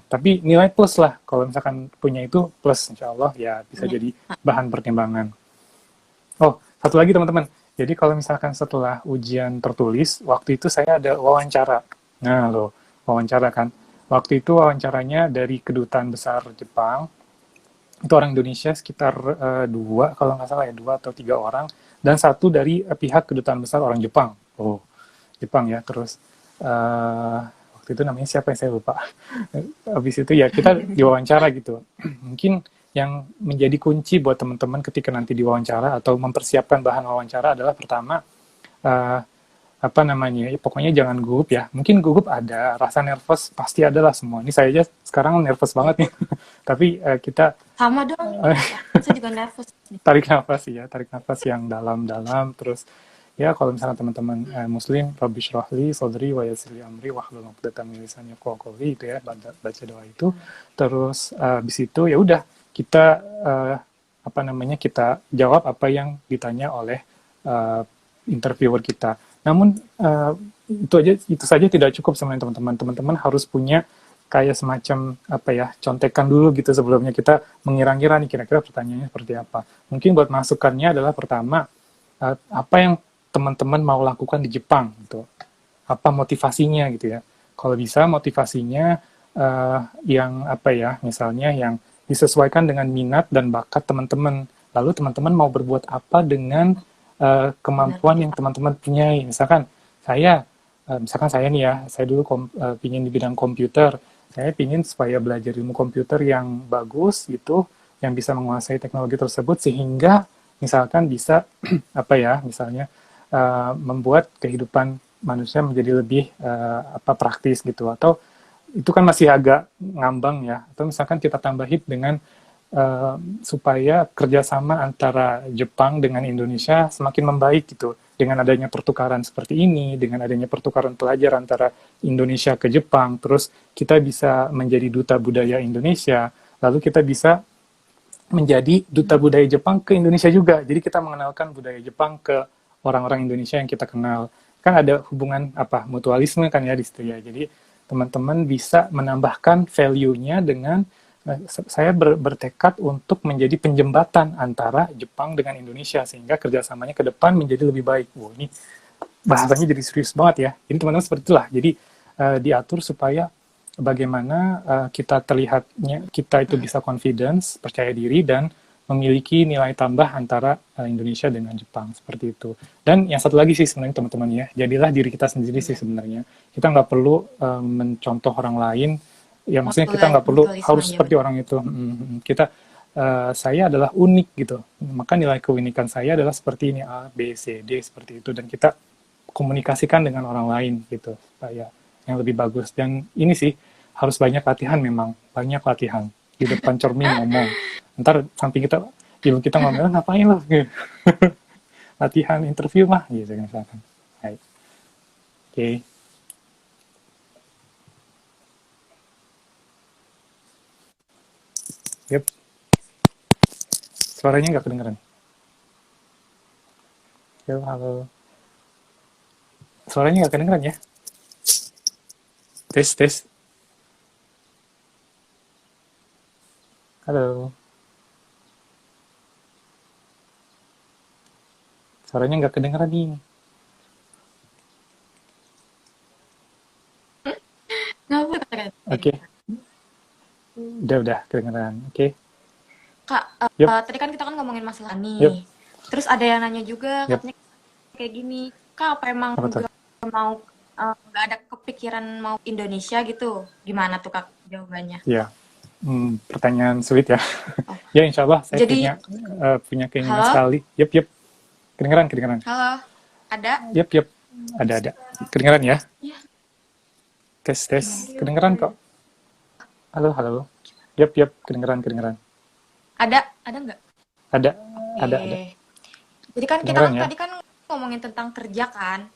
Tapi nilai plus lah kalau misalkan punya itu plus insya Allah ya bisa Punya. jadi bahan pertimbangan. Oh, satu lagi teman-teman. Jadi kalau misalkan setelah ujian tertulis, waktu itu saya ada wawancara. Nah, loh, wawancara kan. Waktu itu wawancaranya dari kedutaan besar Jepang. Itu orang Indonesia sekitar dua, kalau nggak salah ya, dua atau tiga orang. Dan satu dari pihak kedutaan besar orang Jepang. Oh, Jepang ya. Terus waktu itu namanya siapa yang saya lupa. Habis itu ya kita diwawancara gitu. Mungkin yang menjadi kunci buat teman-teman ketika nanti diwawancara atau mempersiapkan bahan wawancara adalah pertama eh, apa namanya ya, pokoknya jangan gugup ya. Mungkin gugup ada, rasa nervous pasti ada lah semua. Ini saya aja sekarang nervous Iya. banget nih. Tapi kita Sama dong. Saya juga nervous nih. tarik nafas ya, tarik nafas yang dalam-dalam. Terus ya kalau misalnya teman-teman Muslim, Rabbi Shrahli, Sodri, wa Yassirli Amri, wahlul 'uqdatam min lisani yafqahu qawli itu ya, baca doa itu. Terus habis itu ya udah kita apa namanya kita jawab apa yang ditanya oleh uh, interviewer kita. Namun itu saja tidak cukup sebenarnya teman-teman. Teman-teman harus punya kayak semacam apa ya contekan dulu gitu sebelumnya kita mengira-ngira nih kira-kira pertanyaannya seperti apa. Mungkin buat masukannya adalah pertama apa yang teman-teman mau lakukan di Jepang gitu. Apa motivasinya gitu ya. Kalau bisa motivasinya yang apa ya misalnya yang disesuaikan dengan minat dan bakat teman-teman. Lalu teman-teman mau berbuat apa dengan Benar kemampuan tuh. yang teman-teman punyai. Misalkan saya nih ya, saya dulu pingin di bidang komputer. Saya pingin supaya belajar ilmu komputer yang bagus gitu, yang bisa menguasai teknologi tersebut sehingga misalkan bisa apa ya, misalnya membuat kehidupan manusia menjadi lebih apa praktis gitu atau itu kan masih agak ngambang ya atau misalkan kita tambahin dengan supaya kerjasama antara Jepang dengan Indonesia semakin membaik gitu dengan adanya pertukaran seperti ini dengan adanya pertukaran pelajar antara Indonesia ke Jepang terus kita bisa menjadi duta budaya Indonesia lalu kita bisa menjadi duta budaya Jepang ke Indonesia juga jadi kita mengenalkan budaya Jepang ke orang-orang Indonesia yang kita kenal kan ada hubungan apa mutualisme kan ya di situ ya jadi teman-teman bisa menambahkan value-nya dengan saya bertekad untuk menjadi penjembatan antara Jepang dengan Indonesia sehingga kerjasamanya ke depan menjadi lebih baik. Wow, ini bahasanya jadi serius banget ya. Jadi teman-teman seperti itulah. Jadi diatur supaya bagaimana kita terlihatnya kita itu bisa confidence, percaya diri dan memiliki nilai tambah antara Indonesia dengan Jepang seperti itu. Dan yang satu lagi sih sebenarnya teman-teman ya, jadilah diri kita sendiri sih sebenarnya. Kita nggak perlu mencontoh orang lain. Ya maksudnya kita nggak perlu Mutualisme harus ya seperti benar. orang itu. Kita saya adalah unik gitu. Maka nilai keunikan saya adalah seperti ini A, B, C, D seperti itu dan kita komunikasikan dengan orang lain gitu supaya yang lebih bagus. Dan ini sih harus banyak latihan memang, banyak latihan di depan cermin ngomong. Ntar samping kita ibu kita ngomong ngapain lo gitu. Latihan interview mah gitu misalkan. Oke. Okay. Yep. Suaranya nggak kedengeran. Halo, halo. Suaranya nggak kedengeran ya? Tes, tes. Halo. Suaranya nggak kedengeran nih. Nggak boleh kata-kata. Oke, udah kedengeran. Oke. Kak, Yep, tadi kan kita kan ngomongin masalah yep, nih. Terus ada yang nanya juga, yep. katanya kayak gini, Kak, apa emang Apa tuh? nggak mau, nggak ada kepikiran mau Indonesia gitu? Gimana tuh Kak jawabannya? Ya, pertanyaan sulit ya. Oh, Ya, insya Allah saya jadi, punya keinginan halo, sekali. Yep, yep. Kedengeran, kedengeran. halo, ada? Yep, yep. Ada. Kedengeran ya? Iya, Tes, tes. gimana? Kedengeran kok. Halo, halo. Yep, yep. Kedengeran. Ada nggak? Ada, ada. Oke. Jadi kan kita Kedengeran kan ya? tadi kan ngomongin tentang kerja kan,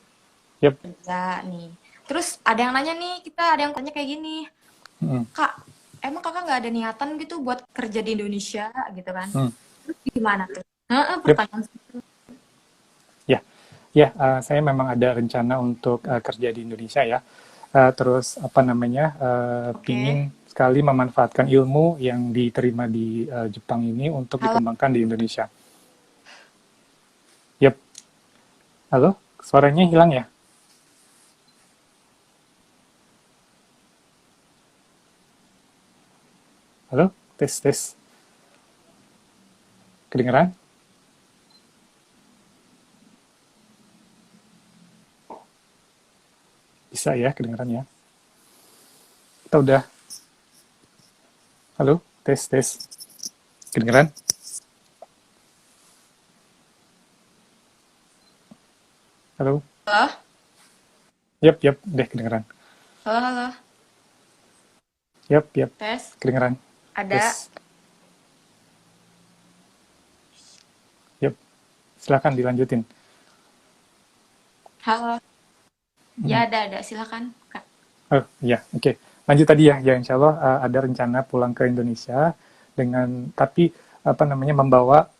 Yep. kerja nih. Terus ada yang nanya nih, kita ada yang tanya kayak gini, Mm, Kak, emang kakak nggak ada niatan gitu buat kerja di Indonesia gitu kan? mm. Terus gimana tuh? Heeh, Yep. pertanyaan. Ya, ya. Saya memang ada rencana untuk kerja di Indonesia ya. Terus apa namanya? Pingin Oke. sekali memanfaatkan ilmu yang diterima di Jepang ini untuk Halo, dikembangkan di Indonesia. Yep. Halo, suaranya hilang ya? Halo, tes, tes. Kedengeran? Bisa ya, kedengeran ya? Kita udah. Halo, tes, tes. Kedengeran? Halo? halo, Yap, deh kedengeran. halo, halo. Yap, Tes, kedengeran. ada. Tes. Yap, silakan dilanjutin. Halo. Hmm. Ya ada. Silakan, Kak. Oh, iya, oke. Lanjut tadi ya. Ya, insya Allah ada rencana pulang ke Indonesia dengan, tapi apa namanya, membawa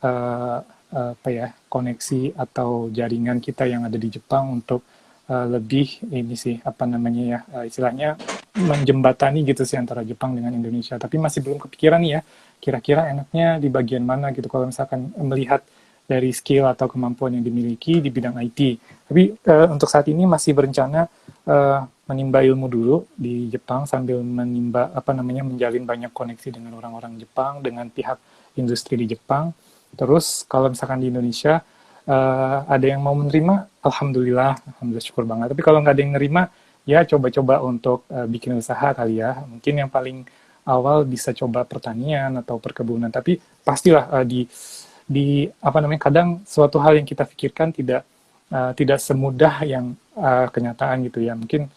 apa ya, koneksi atau jaringan kita yang ada di Jepang untuk lebih ini sih, apa namanya ya, istilahnya menjembatani gitu sih antara Jepang dengan Indonesia. Tapi masih belum kepikiran nih ya, kira-kira enaknya di bagian mana gitu kalau misalkan melihat dari skill atau kemampuan yang dimiliki di bidang IT. Tapi untuk saat ini masih berencana menimba ilmu dulu di Jepang sambil menimba apa namanya, menjalin banyak koneksi dengan orang-orang Jepang, dengan pihak industri di Jepang. Terus kalau misalkan di Indonesia ada yang mau menerima, alhamdulillah syukur banget. Tapi kalau nggak ada yang nerima, ya coba-coba untuk bikin usaha kali ya. Mungkin yang paling awal bisa coba pertanian atau perkebunan. Tapi pastilah di apa namanya, kadang suatu hal yang kita pikirkan tidak semudah yang kenyataan gitu ya. Mungkin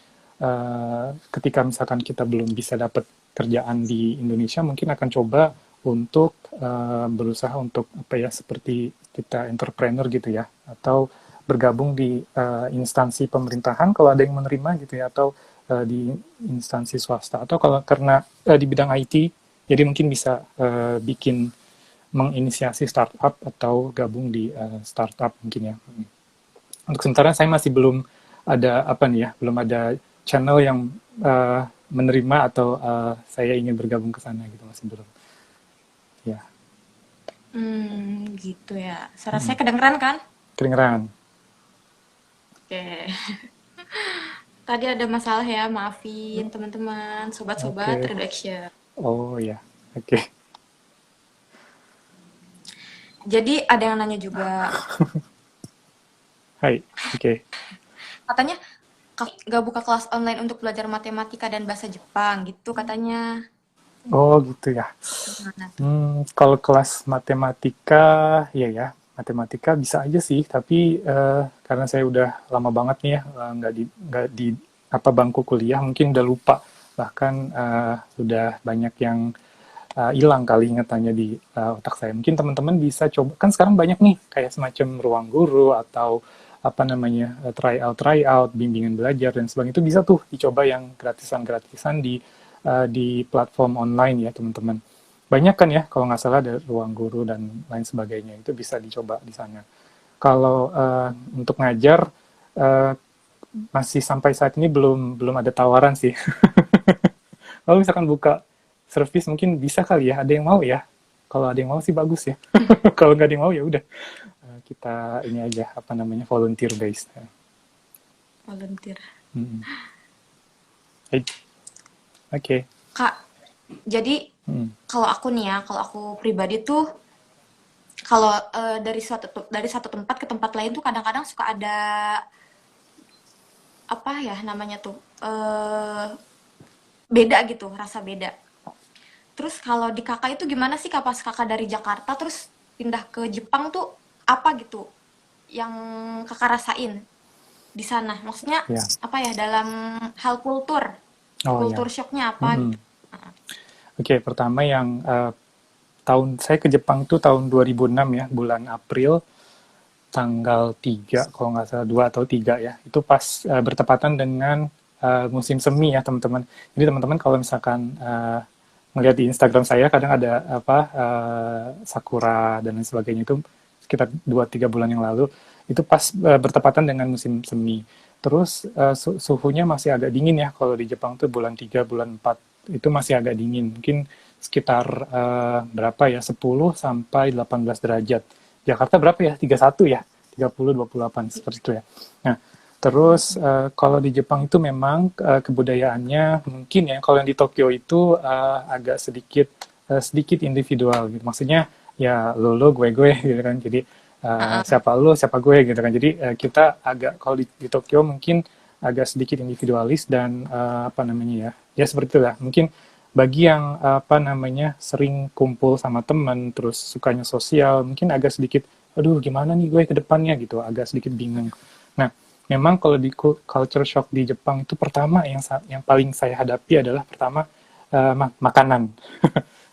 ketika misalkan kita belum bisa dapat kerjaan di Indonesia, mungkin akan coba untuk berusaha untuk apa ya, seperti kita entrepreneur gitu ya, atau bergabung di instansi pemerintahan kalau ada yang menerima gitu ya, atau di instansi swasta, atau kalau karena di bidang IT, jadi mungkin bisa bikin menginisiasi startup atau gabung di startup mungkin ya. Untuk sementara saya masih belum ada apa nih ya, belum ada channel yang menerima atau saya ingin bergabung ke sana gitu, masih belum. Ya, Gitu ya. Suara saya kedengeran kan? kedengeran. Oke. Tadi ada masalah ya, maafin teman-teman, sobat-sobat Oke. redaction. Oh ya, oke. Jadi ada yang nanya juga, Hai, oke. katanya gak buka kelas online untuk belajar matematika dan bahasa Jepang gitu katanya. Oh gitu ya. Gimana tuh? Kalau kelas matematika, ya, matematika bisa aja sih, tapi karena saya udah lama banget nih ya, nggak di apa bangku kuliah, mungkin udah lupa, bahkan udah banyak yang hilang kali ingatannya di otak saya. Mungkin teman-teman bisa coba, kan sekarang banyak nih kayak semacam ruang guru atau apa namanya, try out, bimbingan belajar dan sebagainya, itu bisa tuh dicoba yang gratisan-gratisan di platform online ya teman-teman. banyak kan ya, kalau nggak salah ada ruang guru dan lain sebagainya, itu bisa dicoba di sana. Kalau untuk ngajar, eh, masih sampai saat ini belum belum ada tawaran sih. Kalau misalkan buka service mungkin bisa kali ya, ada yang mau ya. Kalau ada yang mau sih bagus ya. Kalau nggak ada yang mau ya udah. Kita ini aja apa namanya volunteer based. Volunteer. Hmm. Oke. Okay. Kak, jadi Hmm. kalau aku nih ya, kalau aku pribadi tuh, kalau dari satu tempat ke tempat lain tuh kadang-kadang suka ada apa ya namanya tuh beda gitu, rasa beda. Terus kalau di kakak itu gimana sih, kak, pas kakak dari Jakarta terus pindah ke Jepang tuh apa gitu yang kakak rasain di sana? Maksudnya Ya. apa ya, dalam hal kultur, Oh ya. kultur shocknya apa Hmm. gitu? Oke, pertama yang tahun saya ke Jepang itu tahun 2006 ya, bulan April tanggal 3 kalau nggak salah 2 atau 3 ya. Itu pas bertepatan dengan musim semi ya, teman-teman. Jadi teman-teman kalau misalkan ngelihat di Instagram saya kadang ada apa sakura dan lain sebagainya, itu sekitar 2-3 bulan yang lalu itu pas bertepatan dengan musim semi. Terus suhunya masih agak dingin ya, kalau di Jepang tuh bulan 3 bulan 4 itu masih agak dingin. Mungkin sekitar berapa ya, 10 sampai 18 derajat. Jakarta berapa ya? 31 ya? 30, 28 seperti itu ya. Nah, terus kalau di Jepang itu memang kebudayaannya mungkin ya, kalau yang di Tokyo itu agak sedikit individual gitu. Maksudnya ya lo gue gitu kan. Jadi siapa lo siapa gue gitu kan. Jadi kita agak kalau di Tokyo mungkin agak sedikit individualis dan apa namanya ya, ya seperti itulah. Mungkin bagi yang apa namanya sering kumpul sama teman terus sukanya sosial, mungkin agak sedikit aduh gimana nih gue ke depannya gitu, agak sedikit bingung. Nah, memang kalau di culture shock di Jepang itu pertama yang paling saya hadapi adalah pertama makanan.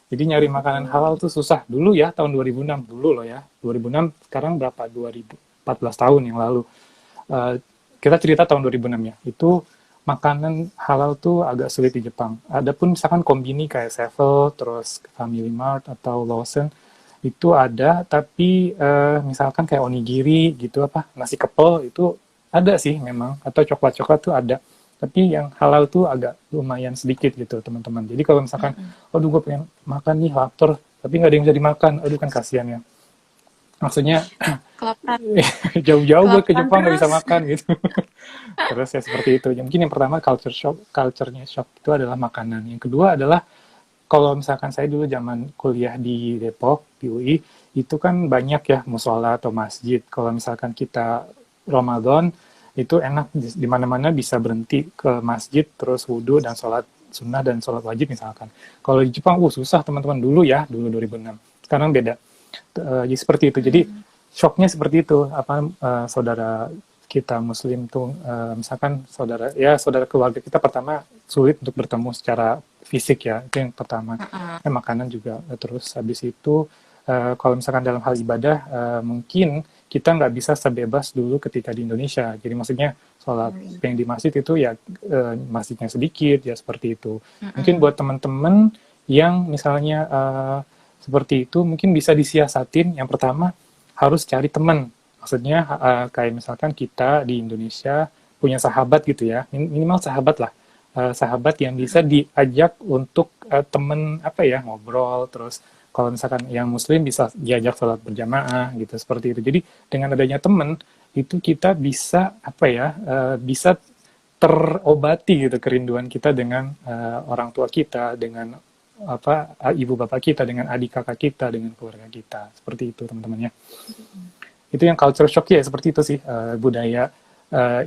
Jadi nyari makanan halal tuh susah. Dulu ya, tahun 2006. Dulu loh ya. 2006, sekarang berapa? 2014 tahun yang lalu. Eh, kita cerita tahun 2006 ya. Itu makanan halal tuh agak sulit di Jepang. Adapun misalkan kombini kayak Sevel, terus Family Mart atau Lawson, itu ada, tapi misalkan kayak onigiri gitu, apa nasi kepel itu ada sih memang, atau coklat-coklat tuh ada. Tapi yang halal tuh agak lumayan sedikit gitu teman-teman. Jadi kalau misalkan, aduh gue pengen makan nih lapar, tapi nggak ada yang bisa dimakan, aduh kan kasihan ya. Maksudnya Kelaparan, jauh-jauh gue ke kelaparan Jepang nggak terus. bisa makan gitu. Terus ya seperti itu. Ya, mungkin yang pertama culture-nya shock itu adalah makanan. Yang kedua adalah kalau misalkan saya dulu zaman kuliah di Depok, di UI, itu kan banyak ya musola atau masjid. Kalau misalkan kita Ramadan, itu enak di mana-mana bisa berhenti ke masjid, terus wudhu dan sholat sunnah dan sholat wajib misalkan. Kalau di Jepang, susah teman-teman dulu ya, dulu 2006. Sekarang beda. Jadi seperti itu. Jadi shocknya seperti itu. Apa saudara kita Muslim tuh, misalkan saudara keluarga kita pertama sulit untuk bertemu secara fisik ya, itu yang pertama. Makanan juga. Terus habis itu kalau misalkan dalam hal ibadah mungkin kita nggak bisa sebebas dulu ketika di Indonesia. Jadi maksudnya sholat yang di masjid itu ya masjidnya sedikit ya seperti itu. Mungkin buat teman-teman yang misalnya seperti itu mungkin bisa disiasatin. Yang pertama harus cari teman. Maksudnya kayak misalkan kita di Indonesia punya sahabat gitu ya, minimal sahabat lah. Sahabat yang bisa diajak untuk temen apa ya, ngobrol. Terus kalau misalkan yang muslim bisa diajak sholat berjamaah gitu, seperti itu. Jadi dengan adanya temen itu kita bisa apa ya, bisa terobati gitu kerinduan kita dengan orang tua kita, dengan apa ibu bapak kita, dengan adik kakak kita, dengan keluarga kita, seperti itu teman-teman ya. Itu yang culture shock ya, seperti itu sih, budaya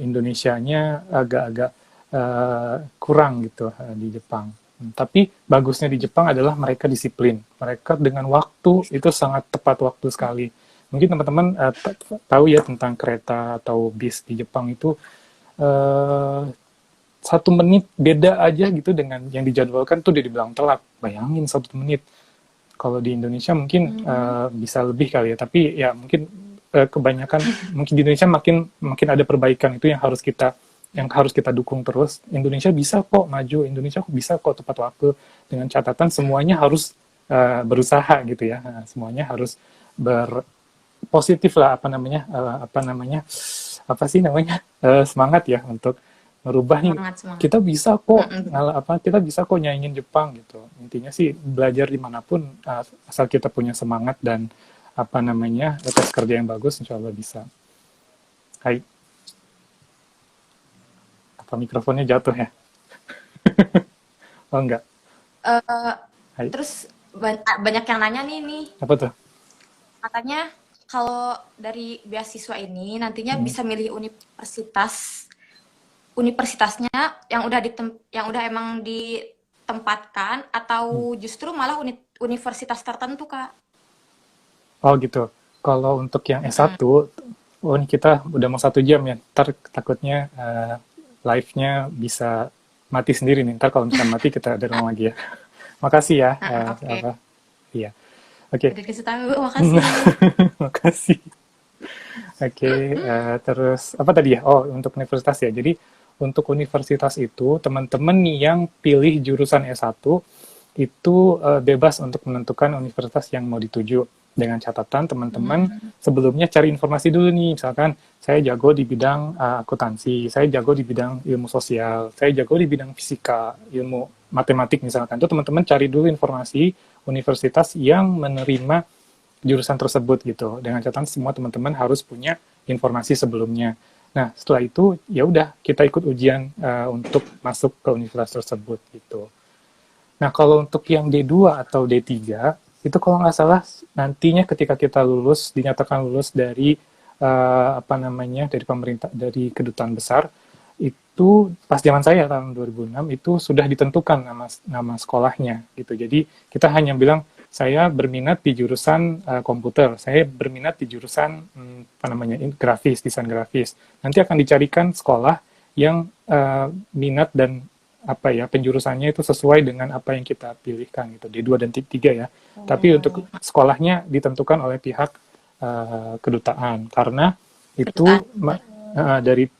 Indonesianya agak-agak kurang gitu di Jepang. Tapi bagusnya di Jepang adalah mereka disiplin. Mereka dengan waktu itu sangat tepat waktu sekali. Mungkin teman-teman tahu ya tentang kereta atau bis di Jepang itu 1 menit beda aja gitu dengan yang dijadwalkan tuh dia dibilang telat. Bayangin 1 menit. Kalau di Indonesia mungkin bisa lebih kali ya. Tapi ya mungkin kebanyakan mungkin di Indonesia makin ada perbaikan, itu yang harus kita dukung terus. Indonesia bisa kok maju, Indonesia bisa kok tepat waktu, dengan catatan semuanya harus berusaha gitu ya. Nah, semuanya harus berpositif lah, apa sih namanya, semangat ya untuk merubah nih. Semangat, semangat. Kita bisa kok Betul. kita bisa kok nyaingin Jepang gitu. Intinya sih belajar dimanapun, asal kita punya semangat dan etos kerja yang bagus, insya Allah bisa. Hai, apa mikrofonnya jatuh ya? Oh enggak. Eh, Hai, terus banyak yang nanya nih, apa tuh? katanya kalau dari beasiswa ini nantinya Hmm. bisa milih universitasnya yang udah emang ditempatkan Hmm. atau justru malah universitas tertentu, Kak. Oh gitu. Kalau untuk yang Mm-mm. S1, oh ini kita udah mau 1 jam ya. Ntar takutnya live-nya bisa mati sendiri nih. Ntar kalau misalkan mati kita ada ulang lagi ya. Makasih ya. Oke. Iya. Oke. Udah dikasih tahu, makasih. Makasih. Oke. Terus apa tadi ya? Oh, untuk universitas ya. Jadi untuk universitas itu teman-teman nih yang pilih jurusan S1 itu bebas untuk menentukan universitas yang mau dituju. Dengan catatan teman-teman Hmm. sebelumnya cari informasi dulu nih, misalkan saya jago di bidang akuntansi, saya jago di bidang ilmu sosial, saya jago di bidang fisika, ilmu matematik misalkan. Itu teman-teman cari dulu informasi universitas yang menerima jurusan tersebut gitu. Dengan catatan semua teman-teman harus punya informasi sebelumnya. Nah, setelah itu ya udah kita ikut ujian untuk masuk ke universitas tersebut gitu. Nah, kalau untuk yang D2 atau D3, itu kalau nggak salah nantinya ketika kita lulus, dinyatakan lulus dari dari pemerintah, dari kedutaan besar, itu pas zaman saya tahun 2006 itu sudah ditentukan nama sekolahnya gitu. Jadi kita hanya bilang saya berminat di jurusan komputer, saya berminat di jurusan grafis, desain grafis. Nanti akan dicarikan sekolah yang minat dan penjurusannya itu sesuai dengan apa yang kita pilihkan gitu, D2 dan D3 ya. Tapi untuk Oh, sekolahnya ditentukan oleh pihak kedutaan karena itu kedutaan. dari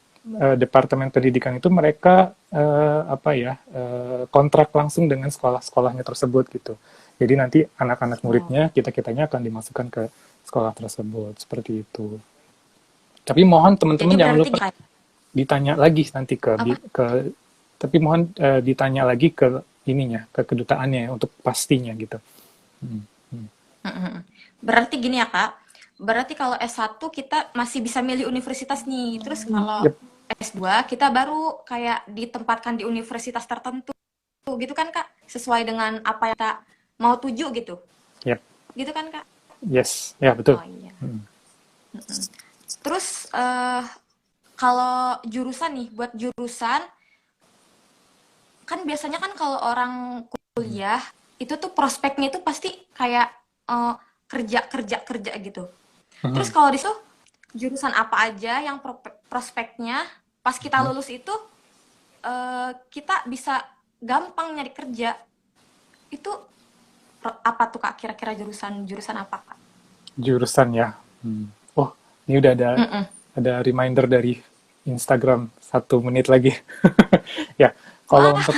Departemen Pendidikan itu mereka kontrak langsung dengan sekolah-sekolahnya tersebut gitu. Jadi nanti anak-anak Oh. muridnya kita-kitanya akan dimasukkan ke sekolah tersebut seperti itu. Tapi mohon Jadi teman-teman jangan berarti lupa kayak ditanya lagi nanti apa? tapi mohon ditanya lagi ke ininya, ke kedutaannya ya, untuk pastinya gitu. Hmm, hmm. Mm-mm. Berarti gini ya, Kak. Berarti kalau S1 kita masih bisa milih universitas nih. Terus kalau Yep, S2 kita baru kayak ditempatkan di universitas tertentu gitu kan, Kak? Sesuai dengan apa yang kita mau tuju gitu. yep, Gitu kan, Kak? yes, ya betul. Oh iya. Hmm, Terus kalau jurusan nih, buat jurusan kan biasanya kan kalau orang hmm, kuliah itu tuh prospeknya itu pasti kayak eh, kerja kerja kerja gitu. Terus hmm, kalau di situ jurusan apa aja yang prospeknya pas kita hmm. lulus itu kita bisa gampang nyari kerja. Itu apa tuh, Kak? Kira-kira jurusan jurusan apa, Kak? Jurusan ya. Oh, ini udah Mm-mm. ada reminder dari Instagram 1 menit lagi. Ya, kalau Wah, untuk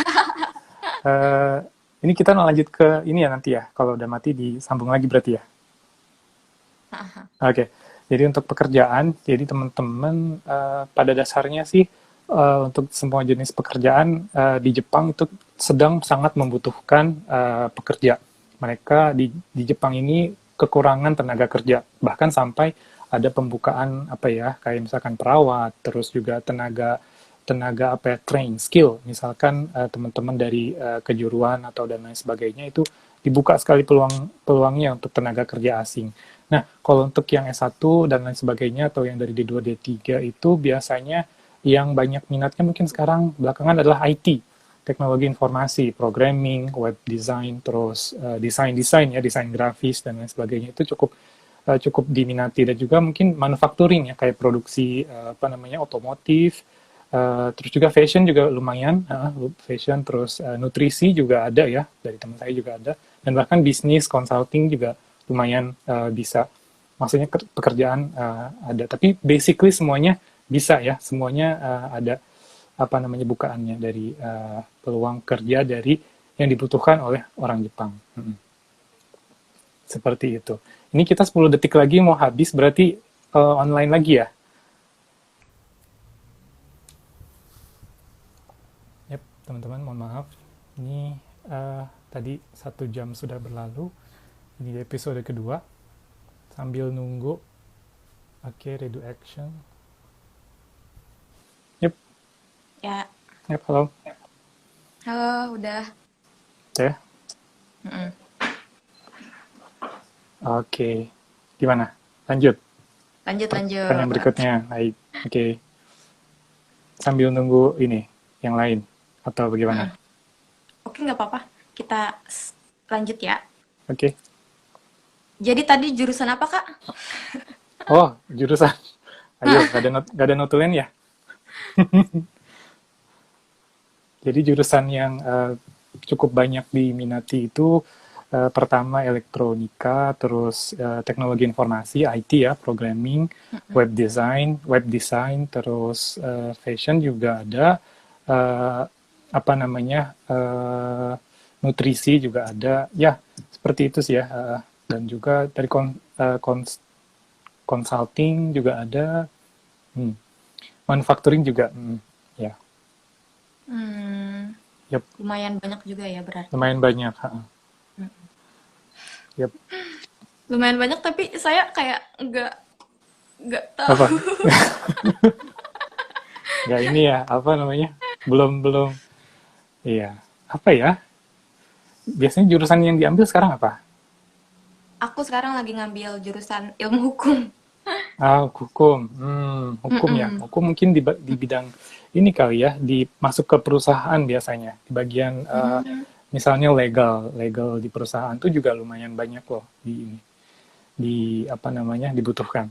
eh, ini kita lanjut ke ini ya nanti ya. Kalau udah mati disambung lagi berarti ya. Oke, jadi untuk pekerjaan, jadi teman-teman pada dasarnya sih untuk semua jenis pekerjaan di Jepang itu sedang sangat membutuhkan pekerja. Mereka di Jepang ini kekurangan tenaga kerja, bahkan sampai ada pembukaan kayak misalkan perawat, terus juga tenaga tenaga train skill, misalkan teman-teman dari kejuruan atau dan lain sebagainya itu dibuka sekali peluangnya untuk tenaga kerja asing. Nah, kalau untuk yang S1 dan lain sebagainya atau yang dari D2, D3 itu biasanya yang banyak minatnya mungkin sekarang belakangan adalah IT, teknologi informasi, programming, web design, terus desain-desain ya, desain grafis dan lain sebagainya itu cukup diminati, dan juga mungkin manufacturing ya kayak produksi otomotif, terus juga fashion juga lumayan, fashion, terus nutrisi juga ada ya, dari teman saya juga ada, dan bahkan bisnis consulting juga lumayan bisa. Maksudnya pekerjaan ada, tapi basically semuanya bisa ya, semuanya ada bukaannya dari peluang kerja dari yang dibutuhkan oleh orang Jepang. seperti itu. Ini kita 10 detik lagi mau habis, berarti online lagi ya? Yap, teman-teman, mohon maaf. Ini tadi 1 jam sudah berlalu. Ini episode kedua. Sambil nunggu. Oke, redo action. Yap, Ya, yap, halo. halo, udah. Oke, Mm-mm. oke. Gimana? Lanjut. Lanjut, Pertanyaan lanjut. berikutnya. Baik, oke. Sambil nunggu ini, yang lain. Atau bagaimana? Oke, nggak apa-apa. Kita lanjut ya. Oke. Jadi tadi jurusan apa, Kak? Oh, jurusan. Ayo, gak ada notulen ya? Jadi jurusan yang cukup banyak diminati itu pertama elektronika, terus teknologi informasi, IT ya, programming, web design, terus fashion juga ada, apa namanya, nutrisi juga ada, ya seperti itu sih ya. Dan juga dari consulting juga ada, manufacturing juga, ya, Hmm, yep, lumayan banyak juga ya berarti. lumayan banyak. Yep. Lumayan banyak tapi saya kayak nggak Apa? tahu. Nggak ini ya, apa namanya? Belum, belum. Iya. Apa ya? Biasanya jurusan yang diambil sekarang apa? Aku sekarang lagi ngambil jurusan ilmu hukum. Ah, hukum. Hukum ya. Mm-mm. Hukum mungkin di bidang ini kali ya, masuk ke perusahaan biasanya. Di bagian misalnya legal di perusahaan itu juga lumayan banyak loh di apa namanya dibutuhkan.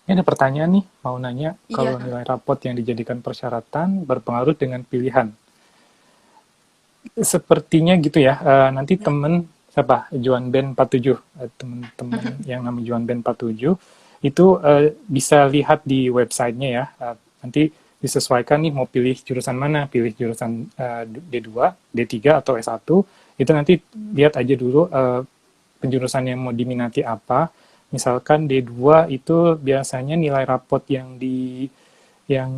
Ini ada pertanyaan nih, mau nanya, Iya. kalau nilai rapot yang dijadikan persyaratan berpengaruh dengan pilihan. Sepertinya gitu ya. Nanti temen siapa? Juan Ben 47. Temen-temen yang nama Juan Ben 47 itu bisa lihat di websitenya ya. Nanti disesuaikan nih mau pilih jurusan mana, pilih jurusan D2, D3 atau S1. Itu nanti lihat aja dulu penjurusan yang mau diminati apa. Misalkan D2 itu biasanya nilai rapot yang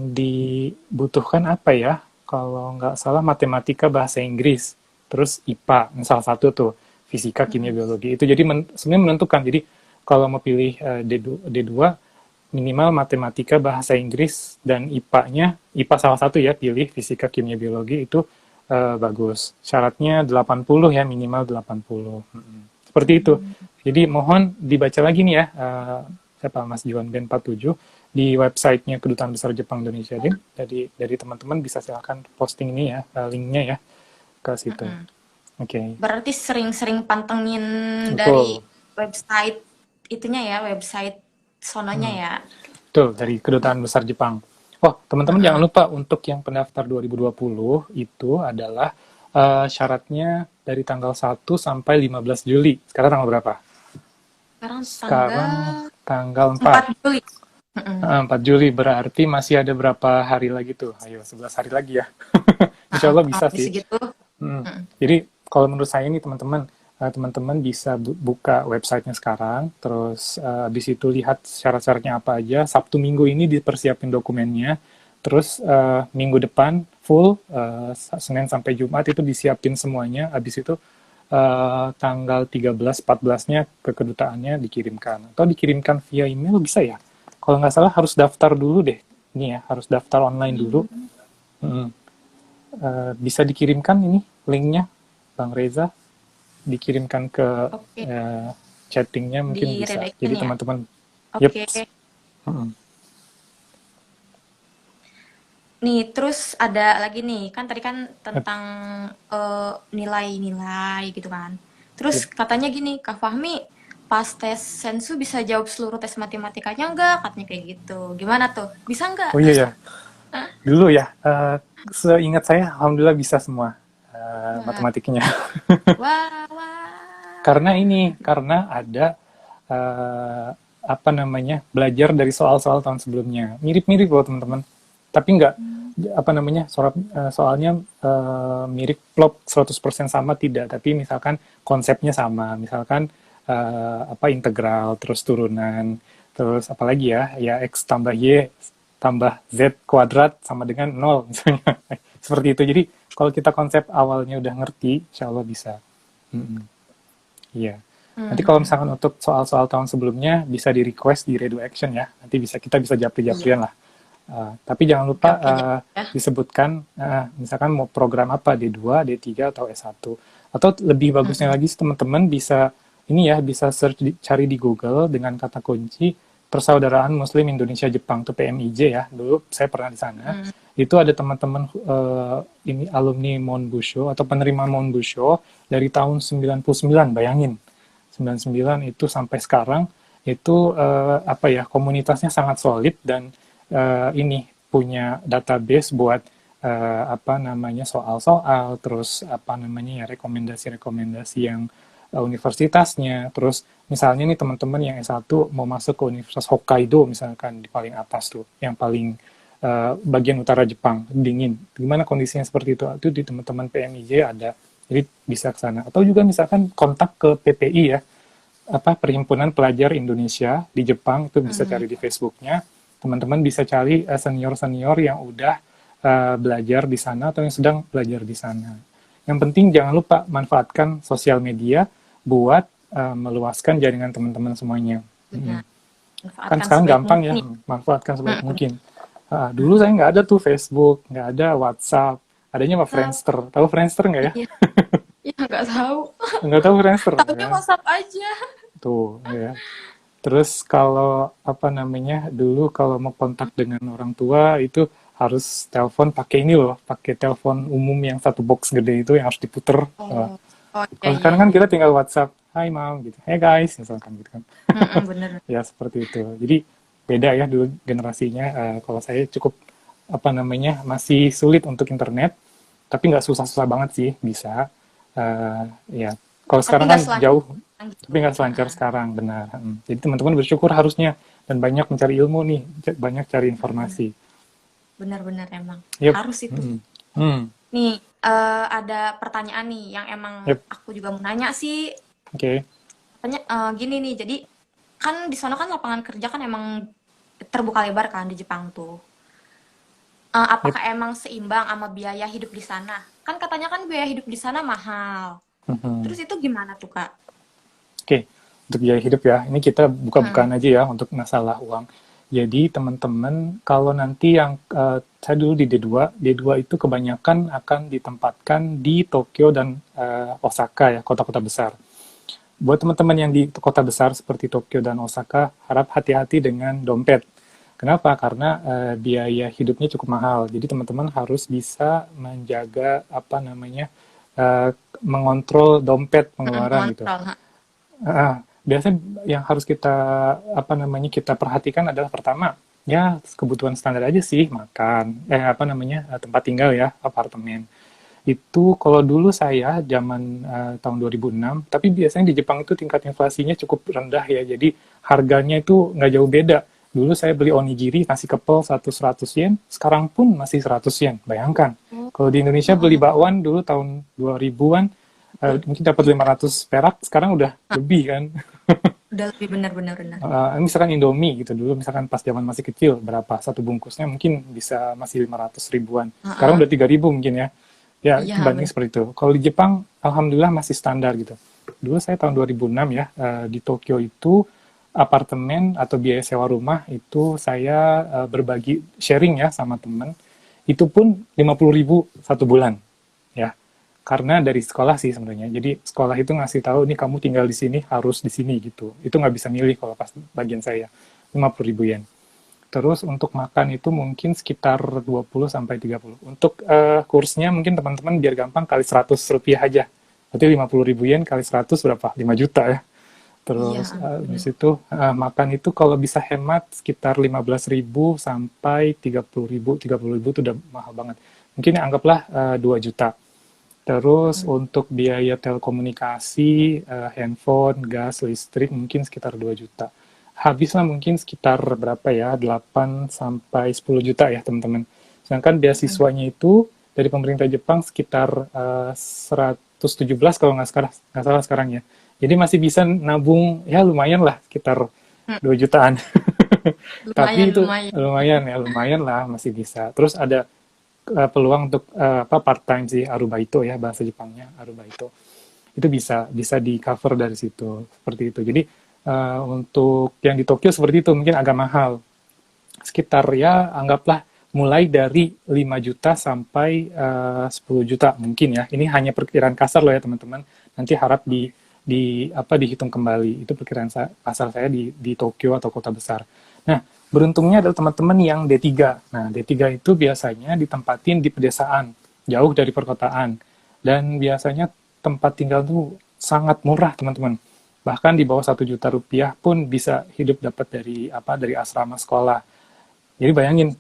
dibutuhkan apa ya? Kalau nggak salah matematika, bahasa Inggris, terus IPA, salah satu tuh, fisika, kimia, biologi. Itu jadi sebenarnya menentukan. Jadi kalau mau pilih D2, minimal matematika, bahasa Inggris, dan IPA-nya, IPA salah satu ya, pilih fisika, kimia, biologi, itu bagus. Syaratnya 80 ya, minimal 80. Seperti itu. Jadi mohon dibaca lagi nih ya, siapa Mas Juan Ben 47, di websitenya Kedutaan Besar Jepang Indonesia. Dari teman-teman bisa silahkan posting ini ya, linknya ya ke situ. Oke. Berarti sering-sering pantengin dari Betul. website itunya ya, website sononya ya. Betul, dari Kedutaan Besar Jepang. Oh, teman-teman jangan lupa untuk yang pendaftar 2020 itu adalah syaratnya dari tanggal 1 sampai 15 Juli. Sekarang tanggal berapa? Sekarang tanggal 4. 4 Juli. 4 Juli berarti masih ada berapa hari lagi tuh? Ayo, 11 hari lagi ya. Insya Allah bisa sih. Segitu. Jadi kalau menurut saya nih teman-teman bisa buka websitenya sekarang, terus habis itu lihat syarat-syaratnya apa aja. Sabtu Minggu ini dipersiapin dokumennya, terus minggu depan full, Senin sampai Jumat itu disiapin semuanya. Habis itu tanggal 13-14-nya ke kedutaannya dikirimkan. Atau dikirimkan via email bisa ya? Kalau nggak salah harus daftar dulu deh. Ini ya, harus daftar online dulu. Bisa dikirimkan ini linknya, Bang Reza. Dikirimkan ke chattingnya mungkin Di bisa. redaction Jadi ya? teman-teman, Oke. Nih, terus ada lagi nih, kan tadi kan tentang nilai-nilai gitu kan. Terus katanya gini, Kak Fahmi, pas tes sensu bisa jawab seluruh tes matematikanya enggak? Katanya kayak gitu. Gimana tuh? Bisa enggak? Oh iya ya, dulu ya, seingat saya alhamdulillah bisa semua matematiknya. Wah, wah. Karena ada apa namanya, belajar dari soal-soal tahun sebelumnya. Mirip-mirip loh teman-teman. Tapi nggak, apa namanya, soalnya mirip plot 100% sama tidak, tapi misalkan konsepnya sama. Misalkan apa integral, terus turunan, terus apalagi ya, ya X tambah Y tambah Z kuadrat sama dengan nol misalnya. Seperti itu. Jadi kalau kita konsep awalnya udah ngerti, insya Allah bisa. Mm-mm. Iya. Nanti kalau Hmm, misalkan untuk soal-soal tahun sebelumnya bisa di request di Redo Action ya. Nanti bisa kita bisa iya. japri-japrian lah. Tapi jangan Oke, lupa oke, ya. disebutkan misalkan mau program apa D2, D3 atau S1. Atau lebih bagusnya Mm-mm. lagi teman-teman bisa ini ya bisa cari di Google dengan kata kunci Persaudaraan Muslim Indonesia Jepang tuh PMIJ ya. Dulu saya pernah di sana. Mm. Itu ada teman-teman ini alumni Monbusho atau penerima Monbusho dari tahun 99, bayangin. 99 itu sampai sekarang itu apa ya komunitasnya sangat solid dan ini punya database buat apa namanya soal-soal terus apa namanya ya rekomendasi-rekomendasi yang universitasnya terus misalnya nih teman-teman yang S1 mau masuk ke Universitas Hokkaido misalkan di paling atas tuh yang paling bagian utara Jepang dingin gimana kondisinya seperti itu di teman-teman PMIJ ada jadi bisa ke sana atau juga misalkan kontak ke PPI ya apa Perhimpunan Pelajar Indonesia di Jepang itu bisa Mm. cari di Facebooknya teman-teman bisa cari senior-senior yang udah belajar di sana atau yang sedang belajar di sana. Yang penting jangan lupa manfaatkan sosial media buat meluaskan jaringan teman-teman semuanya. Benar. Kan Manfaatkan sekarang sebaik gampang mungkin ya, nih. manfaatkan sebaik Mm-mm. mungkin. Dulu saya nggak ada tuh Facebook, nggak ada WhatsApp, adanya mah Tahu. Friendster. Tahu Friendster nggak ya? Iya, iya nggak tahu. Nggak tahu Friendster Tahunya ya? WhatsApp aja. Tuh ya. Terus kalau apa namanya dulu kalau mau kontak dengan orang tua itu harus telepon pakai ini loh, pakai telepon umum yang satu box gede itu yang harus diputer. Oh, oh iya Kalau iya sekarang kan iya. kita tinggal WhatsApp, Hai Mam, gitu, Hey guys, misalkan gitu kan. Mm-mm, bener. Ya seperti itu. Jadi beda ya dulu generasinya. Kalau saya cukup apa namanya masih sulit untuk internet, tapi nggak susah-susah banget sih bisa. Ya kalau Tapi sekarang nggak kan selancar jauh gitu. tapi nggak selancar Heeh. sekarang, benar. Jadi teman-teman bersyukur harusnya dan banyak mencari ilmu nih, banyak cari Mm-mm. informasi. Benar-benar emang Yep. harus itu. Mm-mm. Hmm. Nih, ada pertanyaan nih yang emang Yep. aku juga mau nanya sih. Oke. Katanya gini nih, jadi kan di sana kan lapangan kerja kan emang terbuka lebar kan di Jepang tuh. Yep. Apakah emang seimbang sama biaya hidup di sana? Kan katanya kan biaya hidup di sana mahal. Mhm. Terus itu gimana tuh, Kak? Oke, untuk biaya hidup ya, ini kita Hmm. buka-bukaan aja ya untuk masalah uang. Jadi teman-teman, kalau nanti yang saya dulu di D2, D2 itu kebanyakan akan ditempatkan di Tokyo dan Osaka ya, kota-kota besar. Buat teman-teman yang di kota besar seperti Tokyo dan Osaka, harap hati-hati dengan dompet. Kenapa? Karena biaya hidupnya cukup mahal. Jadi teman-teman harus bisa menjaga apa namanya, mengontrol dompet Mm-mm, pengeluaran gitu. mengontrol. Ha. Biasanya yang harus kita apa namanya kita perhatikan adalah pertama ya kebutuhan standar aja sih makan apa namanya tempat tinggal ya apartemen itu kalau dulu saya zaman tahun 2006 tapi biasanya di Jepang itu tingkat inflasinya cukup rendah ya jadi harganya itu nggak jauh beda dulu saya beli onigiri nasi kepel 100 yen sekarang pun masih 100 yen bayangkan Oh, kalau di Indonesia oh, beli oh. bakwan dulu tahun 2000-an mungkin dapat Iya, 500 perak, sekarang udah lebih kan. udah lebih benar-benar benar. Misalkan Indomie gitu dulu, misalkan pas zaman masih kecil, berapa satu bungkusnya mungkin bisa masih 500 ribuan. Sekarang Heeh. udah 3.000 mungkin ya. Ya, itu Iya, banding seperti itu. Kalau di Jepang, alhamdulillah masih standar gitu. Dulu saya tahun 2006 ya, di Tokyo itu apartemen atau biaya sewa rumah itu saya berbagi sharing ya sama teman. Itu pun 50.000 satu bulan ya karena dari sekolah sih sebenarnya. Jadi sekolah itu ngasih tahu nih kamu tinggal di sini harus di sini gitu. Itu nggak bisa milih kalau pas bagian saya 50.000 yen. Terus untuk makan itu mungkin sekitar 20 sampai 30. Untuk kursnya mungkin teman-teman biar gampang kali 100 rupiah aja. Berarti 50.000 yen kali 100 berapa? 5 juta ya. iya, Terus di benar. situ makan itu kalau bisa hemat sekitar 15.000 sampai 30.000. 30.000 itu udah mahal banget. Mungkin ya anggaplah 2 juta. Terus Mm. untuk biaya telekomunikasi, handphone, gas, listrik mungkin sekitar 2 juta. Habislah mungkin sekitar berapa ya, 8 sampai 10 juta ya teman-teman. Sedangkan Mm. beasiswanya itu dari pemerintah Jepang sekitar 117 kalau nggak salah sekarang ya. Jadi masih bisa nabung ya lumayan lah sekitar Hmm, 2 jutaan. Tapi lumayan, itu lumayan. lumayan ya, lumayan lah masih bisa. Terus ada peluang untuk apa part time sih arubaito ya bahasa Jepangnya arubaito. Itu bisa bisa di cover dari situ seperti itu. Jadi untuk yang di Tokyo seperti itu mungkin agak mahal. Sekitar ya anggaplah mulai dari 5 juta sampai 10 juta mungkin ya. Ini hanya perkiraan kasar loh ya teman-teman. Nanti harap di apa dihitung kembali. Itu perkiraan kasar saya di Tokyo atau kota besar. Nah, beruntungnya adalah teman-teman yang D3. Nah, D3 itu biasanya ditempatin di pedesaan, jauh dari perkotaan. Dan biasanya tempat tinggal itu sangat murah, teman-teman. Bahkan di bawah 1 juta rupiah pun bisa hidup dapat dari asrama sekolah. Jadi bayangin,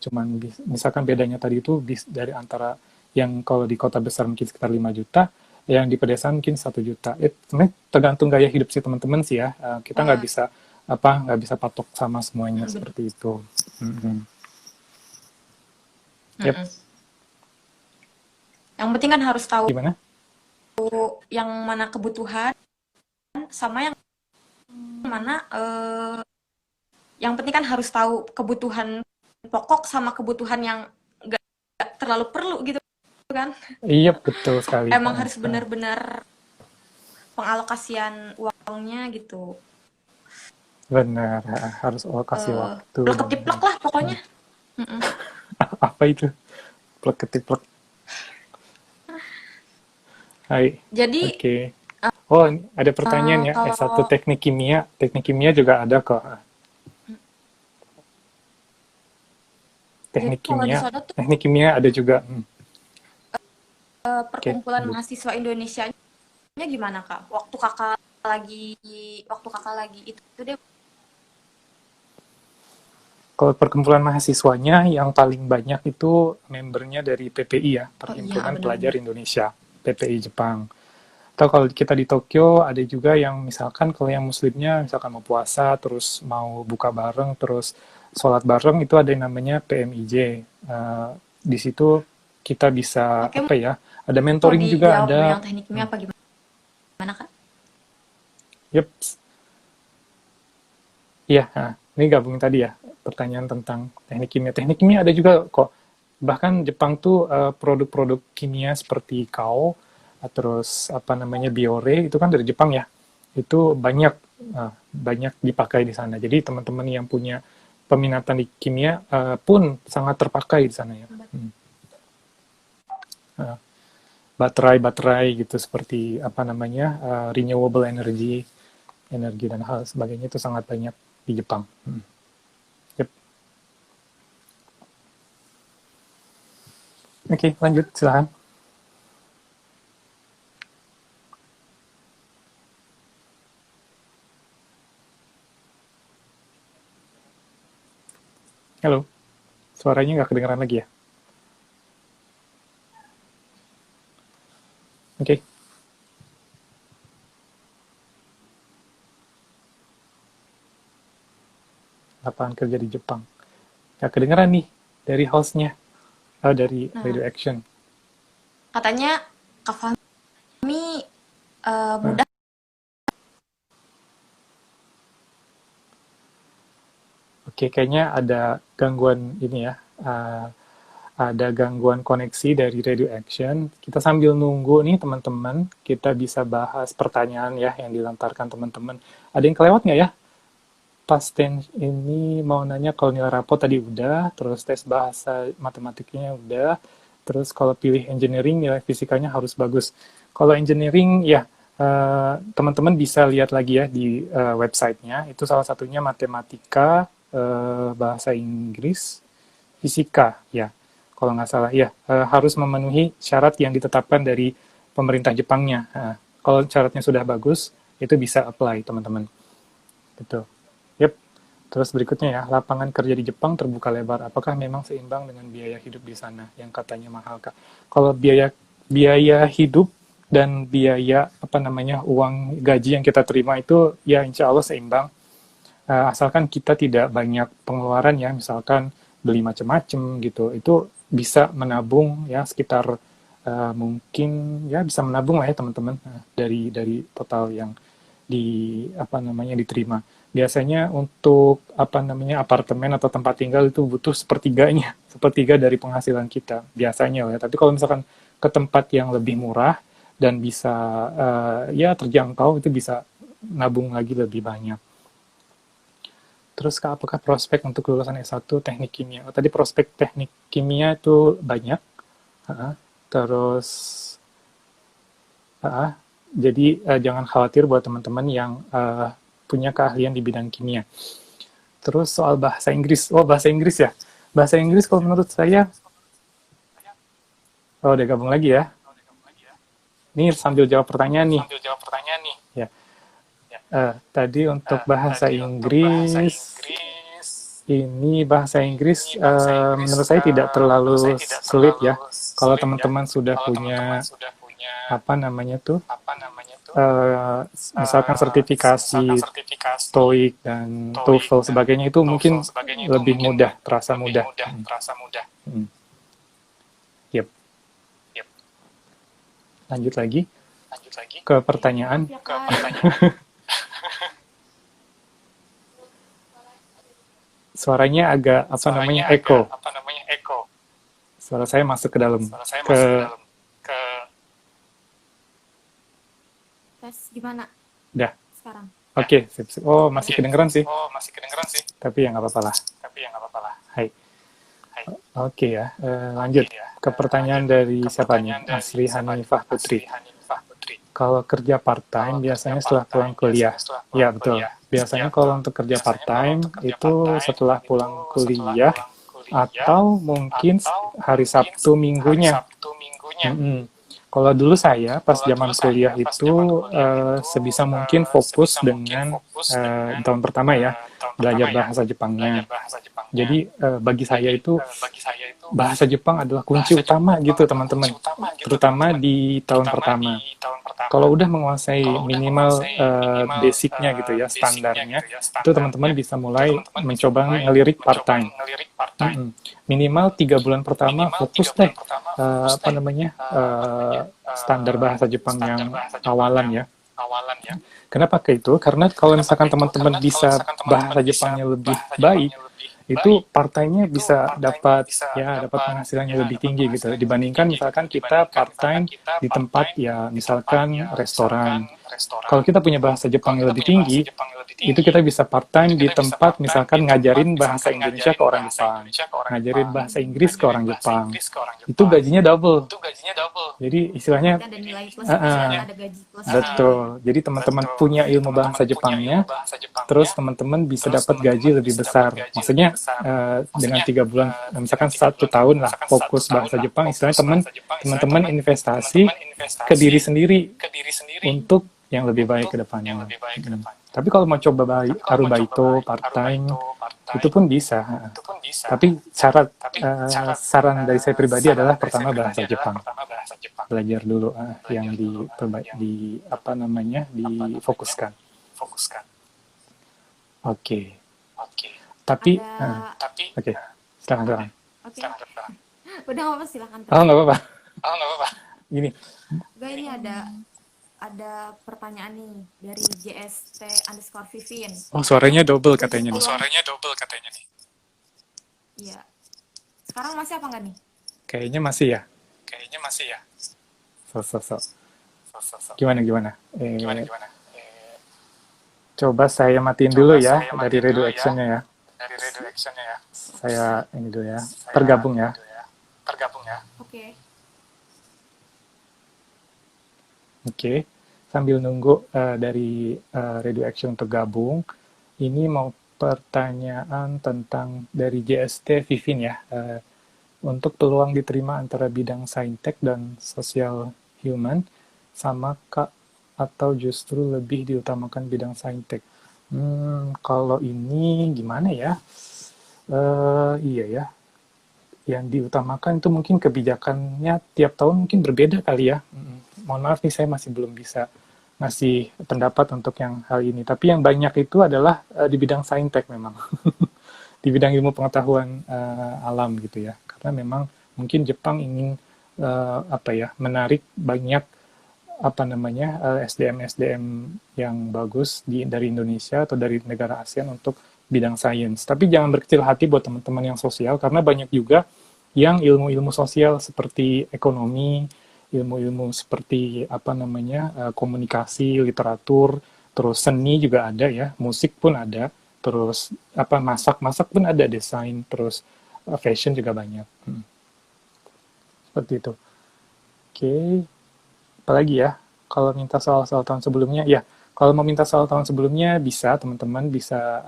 cuman misalkan bedanya tadi itu dari antara yang kalau di kota besar mungkin sekitar 5 juta, yang di pedesaan mungkin 1 juta. Sebenarnya tergantung gaya hidup si teman-teman sih ya. Kita Hmm, nggak bisa patok sama semuanya bener. seperti itu. Mm-hmm. Yep. Mm-mm. Yang penting kan harus tahu Gimana? yang mana kebutuhan sama yang mana yang penting kan harus tahu kebutuhan pokok sama kebutuhan yang nggak terlalu perlu gitu kan. Iya, betul sekali. Emang harus benar-benar pengalokasian uangnya gitu. Benar, harus kasih waktu Plek dan ketiplek lah pokoknya. Mm-mm. apa itu? Plek ketiplek. Hai, Jadi oke. Oh, ini ada pertanyaan ya. S1 kalau teknik kimia. Teknik kimia juga ada kok. jadi Teknik kalau di kimia. sana tuh Teknik kimia ada juga. Oke, perkumpulan lanjut. mahasiswa Indonesianya gimana Kak? Waktu kakak lagi itu deh. Kalau perkumpulan mahasiswanya yang paling banyak itu membernya dari PPI ya, Oh iya Perhimpunan Pelajar benar-benar. Indonesia, PPI Jepang. Atau kalau kita di Tokyo ada juga yang misalkan kalau yang muslimnya misalkan mau puasa, terus mau buka bareng, terus sholat bareng itu ada yang namanya PMIJ. Di situ kita bisa Oke, apa ya? Ada mau mentoring juga dijawab dulu ada. yang teknik kimia apa gimana Kak? Yep, iya. Nah, ini gabung tadi ya pertanyaan tentang teknik kimia. Teknik kimia ada juga kok. Bahkan Jepang tuh produk-produk kimia seperti kao, terus apa namanya biore itu kan dari Jepang ya. Itu banyak dipakai di sana. Jadi teman-teman yang punya peminatan di kimia pun sangat terpakai di sana ya. Uh, Baterai-baterai gitu seperti apa namanya renewable energy, energi dan hal sebagainya itu sangat banyak di Jepang. Yep. Oke, lanjut silahkan. Halo, suaranya nggak kedengeran lagi ya? Oke, lapangan kerja di Jepang. Nggak kedengeran nih dari hostnya, dari Nah, Radio Action. katanya Kak Fahmi Nah, mudah. oke, kayaknya ada gangguan ini ya. Ada gangguan koneksi dari Radio Action. Kita sambil nunggu nih teman-teman, kita bisa bahas pertanyaan ya yang dilontarkan teman-teman. Ada yang kelewat nggak ya? Pas ini mau nanya kalau nilai rapot tadi udah, terus tes bahasa matematiknya udah, terus kalau pilih engineering nilai fisikanya harus bagus. Kalau engineering ya teman-teman bisa lihat lagi ya di websitenya, itu salah satunya matematika, bahasa Inggris, fisika ya, kalau nggak salah ya, harus memenuhi syarat yang ditetapkan dari pemerintah Jepangnya. Kalau syaratnya sudah bagus, itu bisa apply teman-teman. Betul. Yep. Terus berikutnya ya, lapangan kerja di Jepang terbuka lebar. Apakah memang seimbang dengan biaya hidup di sana? Yang katanya mahal, Kak. Kalau biaya biaya hidup dan biaya apa namanya uang gaji yang kita terima itu ya insya Allah seimbang. Asalkan kita tidak banyak pengeluaran ya, misalkan beli macam-macam gitu. Itu bisa menabung ya sekitar mungkin ya bisa menabung lah ya teman-teman, dari total yang diterima. Biasanya untuk apartemen atau tempat tinggal itu butuh sepertiga dari penghasilan kita biasanya lah ya. Tapi kalau misalkan ke tempat yang lebih murah dan bisa ya terjangkau, itu bisa nabung lagi lebih banyak. Terus apakah prospek untuk lulusan S1 teknik kimia? Tadi prospek teknik kimia itu banyak. Terus jadi jangan khawatir buat teman-teman yang punya keahlian di bidang kimia. Terus soal bahasa Inggris. Bahasa Inggris ya. Bahasa Inggris kalau menurut saya, udah gabung lagi ya. Ini sambil jawab pertanyaan nih. Ya. Tadi untuk bahasa Inggris, ini bahasa Inggris menurut saya tidak terlalu sulit ya. Kalau teman-teman sudah punya misalkan sertifikasi TOEIC dan TOEFL sebagainya, itu mungkin lebih mudah, terasa mudah. Yep. Lanjut lagi ke pertanyaan. Suaranya agak echo. Suara saya masuk ke dalam. Tes gimana? Udah. Sekarang. Oke. Masih kedengeran sih. Tapi ya nggak apa-apa lah. Hai. Oke ya. Lanjut ke pertanyaan dari siapa nih? Asri Hanifah Putri. Kalau kerja part-time biasanya setelah pulang kuliah. Ya, betul. Biasanya kalau untuk kerja part-time itu setelah pulang kuliah atau mungkin hari Sabtu Minggunya. Kalau dulu saya pas zaman kuliah itu sebisa mungkin fokus dengan tahun pertama ya, belajar bahasa Jepangnya. Jadi bagi saya itu bahasa Jepang adalah kunci utama gitu teman-teman, terutama di tahun pertama. Kalau udah menguasai minimal basicnya gitu ya, standarnya, itu teman-teman bisa mulai mencoba ngelirik part-time. Minimal 3 bulan pertama fokus deh standar bahasa Jepang yang awalan ya. Kenapa kayak itu? Karena kalau misalkan teman-teman bisa bahasa Jepangnya lebih baik, itu part-time-nya bisa dapat penghasilannya lebih tinggi gitu dibandingkan misalkan kita part-time di tempat ya misalkan restoran. Kalau kita punya bahasa Jepang yang lebih tinggi, itu kita bisa part-time di tempat misalkan ngajarin bahasa Indonesia ke orang Jepang, ngajarin bahasa Inggris ke orang Jepang. Itu gajinya double. Jadi istilahnya ada nilai plus, ada gaji plus. betul. Jadi teman-teman punya ilmu bahasa Jepangnya, terus teman-teman bisa dapat gaji lebih besar. Maksudnya dengan 3 bulan, misalkan 1 tahun lah fokus bahasa Jepang, istilahnya teman-teman investasi ke diri sendiri untuk yang lebih baik ke depannya. Tapi kalau mau coba arubaito part-time, itu pun bisa. Tapi saran dari saya pribadi adalah pertama bahasa Jepang. Belajar dulu yang difokuskan. Oke. Tapi oke. Silakan. Oke. Udah nggak apa, silakan. Nggak apa-apa. Gini. Ini ada pertanyaan nih dari JST_Vivin. Suaranya double katanya nih. Iya. Sekarang masih apa nggak nih? Kayaknya masih ya. Gimana? Coba saya matiin dulu ya dari radio action-nya ya. Saya ini dulu ya. Tergabung ya. Oke. Sambil nunggu dari radio action untuk gabung, ini mau pertanyaan tentang dari JST Vivin ya. Untuk peluang diterima antara bidang saintek dan sosial human, sama kah atau justru lebih diutamakan bidang saintek? Kalau ini gimana ya? Iya ya. Yang diutamakan itu mungkin kebijakannya tiap tahun mungkin berbeda kali ya. Mohon maaf nih, saya masih belum bisa ngasih pendapat untuk yang hal ini. Tapi yang banyak itu adalah di bidang saintek memang. Di bidang ilmu pengetahuan alam gitu ya. Karena memang mungkin Jepang ingin apa ya, menarik banyak apa namanya SDM-SDM yang bagus dari Indonesia atau dari negara ASEAN untuk bidang sains. Tapi jangan berkecil hati buat teman-teman yang sosial, karena banyak juga yang ilmu-ilmu sosial seperti ekonomi, ilmu-ilmu seperti apa namanya komunikasi, literatur, terus seni juga ada ya, musik pun ada, terus apa masak-masak pun ada, desain, terus fashion juga banyak. Seperti itu. Oke. Apalagi ya, kalau minta soal-soal tahun sebelumnya, ya, kalau mau minta soal tahun sebelumnya bisa, teman-teman bisa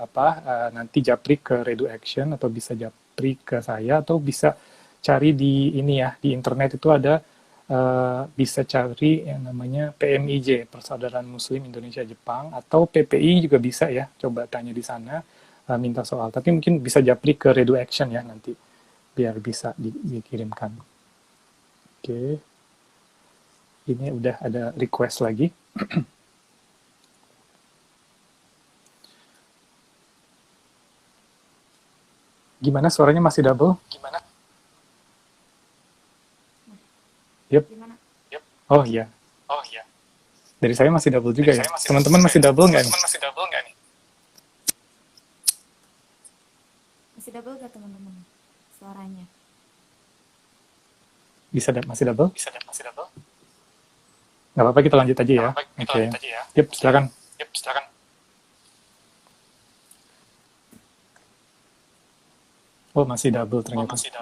nanti japri ke Redo Action atau bisa japri ke saya atau bisa cari di ini ya, di internet itu ada bisa cari yang namanya PMIJ, Persaudaraan Muslim Indonesia Jepang, atau PPI juga bisa ya, coba tanya di sana, minta soal. Tapi mungkin bisa japri ke Redo Action ya nanti, biar bisa dikirimkan. Oke. Ini udah ada request lagi. Gimana suaranya masih double? Gimana? Yep. Gimana? Oh iya. Dari saya masih double juga ya. Teman-teman masih double nggak nih? Masih double gak teman-teman suaranya? Masih double? Nggak apa-apa, kita lanjut aja ya. Oke. Yep, silakan. Oh, masih double ternyata. Masih.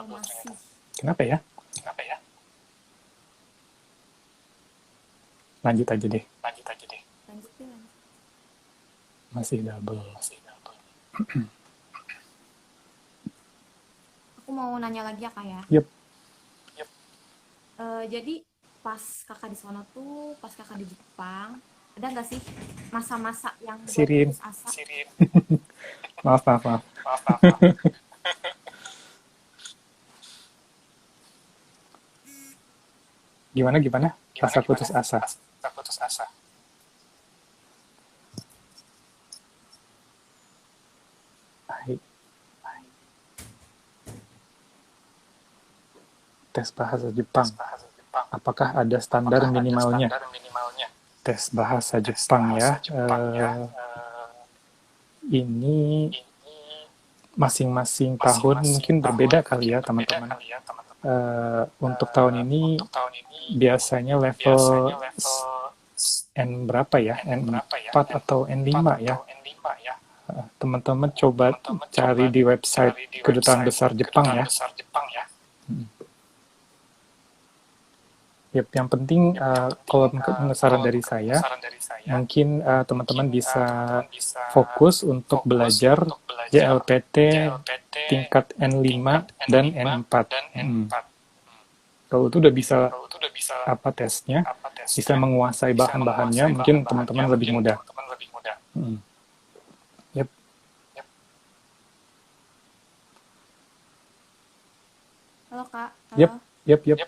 Kenapa ya? Lanjut aja deh. Lanjut deh. Masih double. Aku mau nanya lagi ya kak ya. Yep. Jadi pas kakak di sana tuh, pas kakak di Jepang, ada nggak sih masa-masa yang buat Sirin. putus asa? Maaf. Gimana? Rasa putus asa. Baik. Tes bahasa Jepang. Apakah ada standar minimalnya? Tes bahasa Jepang ya. Ini masing-masing tahun mungkin berbeda kali ya teman-teman. Untuk tahun ini biasanya level N berapa ya? N4 atau N5 ya. Teman-teman coba cari di website Kedutaan Besar Jepang ya. Yep, yang penting kalau saran dari saya, mungkin teman-teman bisa fokus untuk belajar JLPT tingkat N5 dan N4. Kalau itu udah bisa tesnya, bisa menguasai bahan-bahannya, mungkin teman-teman lebih mudah. Yep. Halo kak. Yep.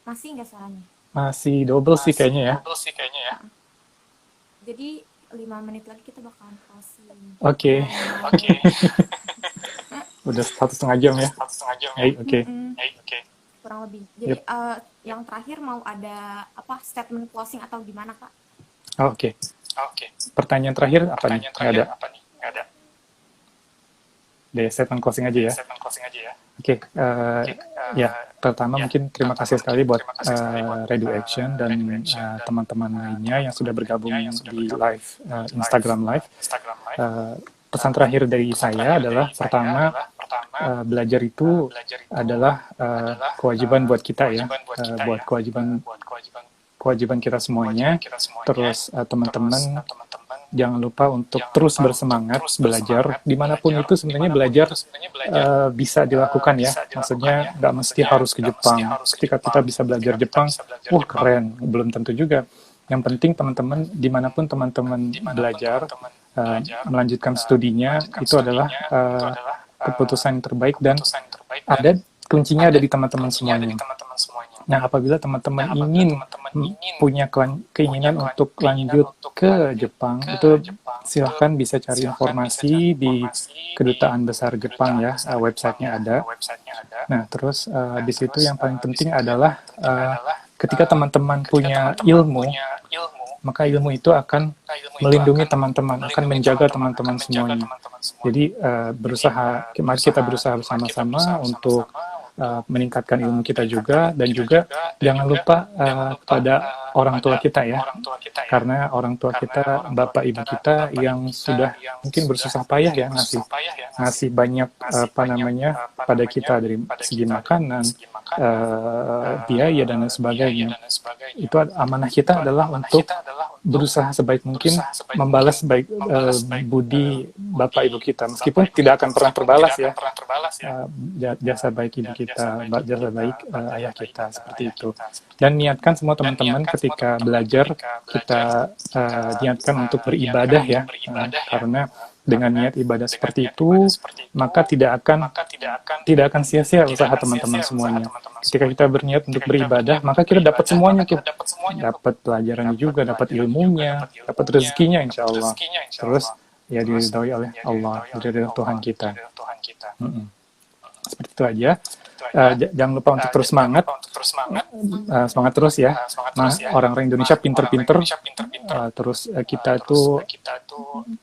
Masih nggak suaranya? Masih double sih kayaknya ya. Jadi 5 menit lagi kita bakalan closing. Oke. Udah 1,5 jam ya. Oke. Kurang lebih. Jadi yang terakhir mau ada statement closing atau gimana kak? Oke. Pertanyaan terakhir apa nih? Nggak ada. Deh, statement closing aja ya. Oke. Ya, pertama mungkin terima kasih sekali buat Redo Action dan teman-teman lainnya yang sudah bergabung di live Instagram Live. Pesan terakhir dari saya adalah pertama, belajar itu adalah kewajiban buat kita ya, buat kewajiban kita semuanya. Terus teman-teman jangan lupa untuk terus bersemangat belajar, dimanapun itu sebenarnya belajar bisa dilakukan ya, maksudnya nggak mesti harus ke Jepang. Ketika kita bisa belajar Jepang, wah keren, belum tentu juga. Yang penting teman-teman, dimanapun teman-teman belajar, melanjutkan studinya, itu adalah keputusan yang terbaik dan kuncinya ada di teman-teman semuanya. Nah, apabila teman-teman ingin punya keinginan untuk lanjut ke Jepang, itu silahkan bisa cari informasi di Kedutaan Besar Jepang ya, websitenya ada. Nah, terus di situ yang paling penting adalah ketika teman-teman punya ilmu, maka ilmu itu akan melindungi teman-teman, akan menjaga teman-teman semuanya. Jadi mari kita berusaha bersama-sama untuk meningkatkan ilmu kita juga, dan juga jangan lupa kepada orang tua kita ya, karena orang tua kita, bapak ibu kita yang sudah mungkin bersusah payah ya ngasih banyak apa namanya pada kita dari segi makanan, biaya dan lain sebagainya. Itu amanah kita adalah untuk berusaha sebaik mungkin membalas baik budi bapak ibu kita, meskipun tidak akan pernah terbalas ya, jasa baik ibu kita, jasa baik ayah kita, seperti itu. Dan niatkan semua teman-teman ketika belajar, kita niatkan untuk beribadah ya, karena dengan niat ibadah seperti itu, maka tidak akan sia-sia usaha teman-teman semuanya. Ketika kita berniat untuk beribadah, maka kita dapat semuanya tuh. Dapat pelajarannya juga, dapat ilmunya, dapat rezekinya insya Allah. Terus ya diridhoi oleh Allah, diridhoi Tuhan kita. Seperti itu aja. Jangan lupa untuk terus semangat, semangat terus ya. Nah, orang-orang Indonesia pinter-pinter, terus kita tuh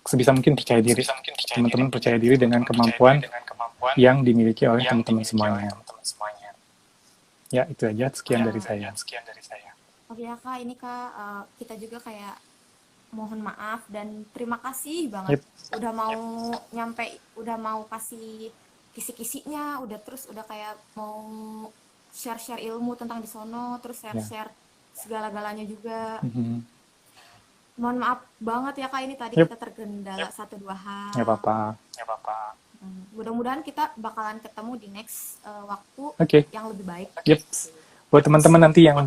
sebisa mungkin percaya diri. Teman-teman percaya diri dengan kemampuan yang dimiliki oleh teman-teman semuanya. Ya, itu aja. Sekian dari saya. Oke ya Kak, ini Kak, kita juga kayak mohon maaf dan terima kasih banget udah mau kasih kisi-kisinya, udah kayak mau share-share ilmu tentang di sono, terus share-share segala-galanya juga. Mohon maaf banget ya Kak, ini tadi kita tergendala 1-2 hal. Nggak apa-apa. Mudah-mudahan kita bakalan ketemu di next waktu yang lebih baik. Buat teman-teman nanti yang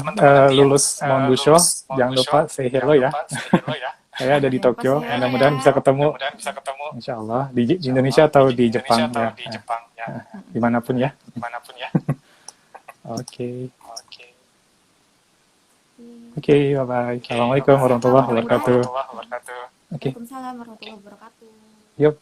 lulus Monbusho, jangan lupa say hello ya. Saya ada di Tokyo, mudah-mudahan bisa ketemu, insya Allah, di Indonesia atau di Jepang ya. Dimanapun ya. Oke, bye-bye. Assalamualaikum warahmatullahi wabarakatuh. Waalaikumsalam warahmatullahi wabarakatuh. Yup.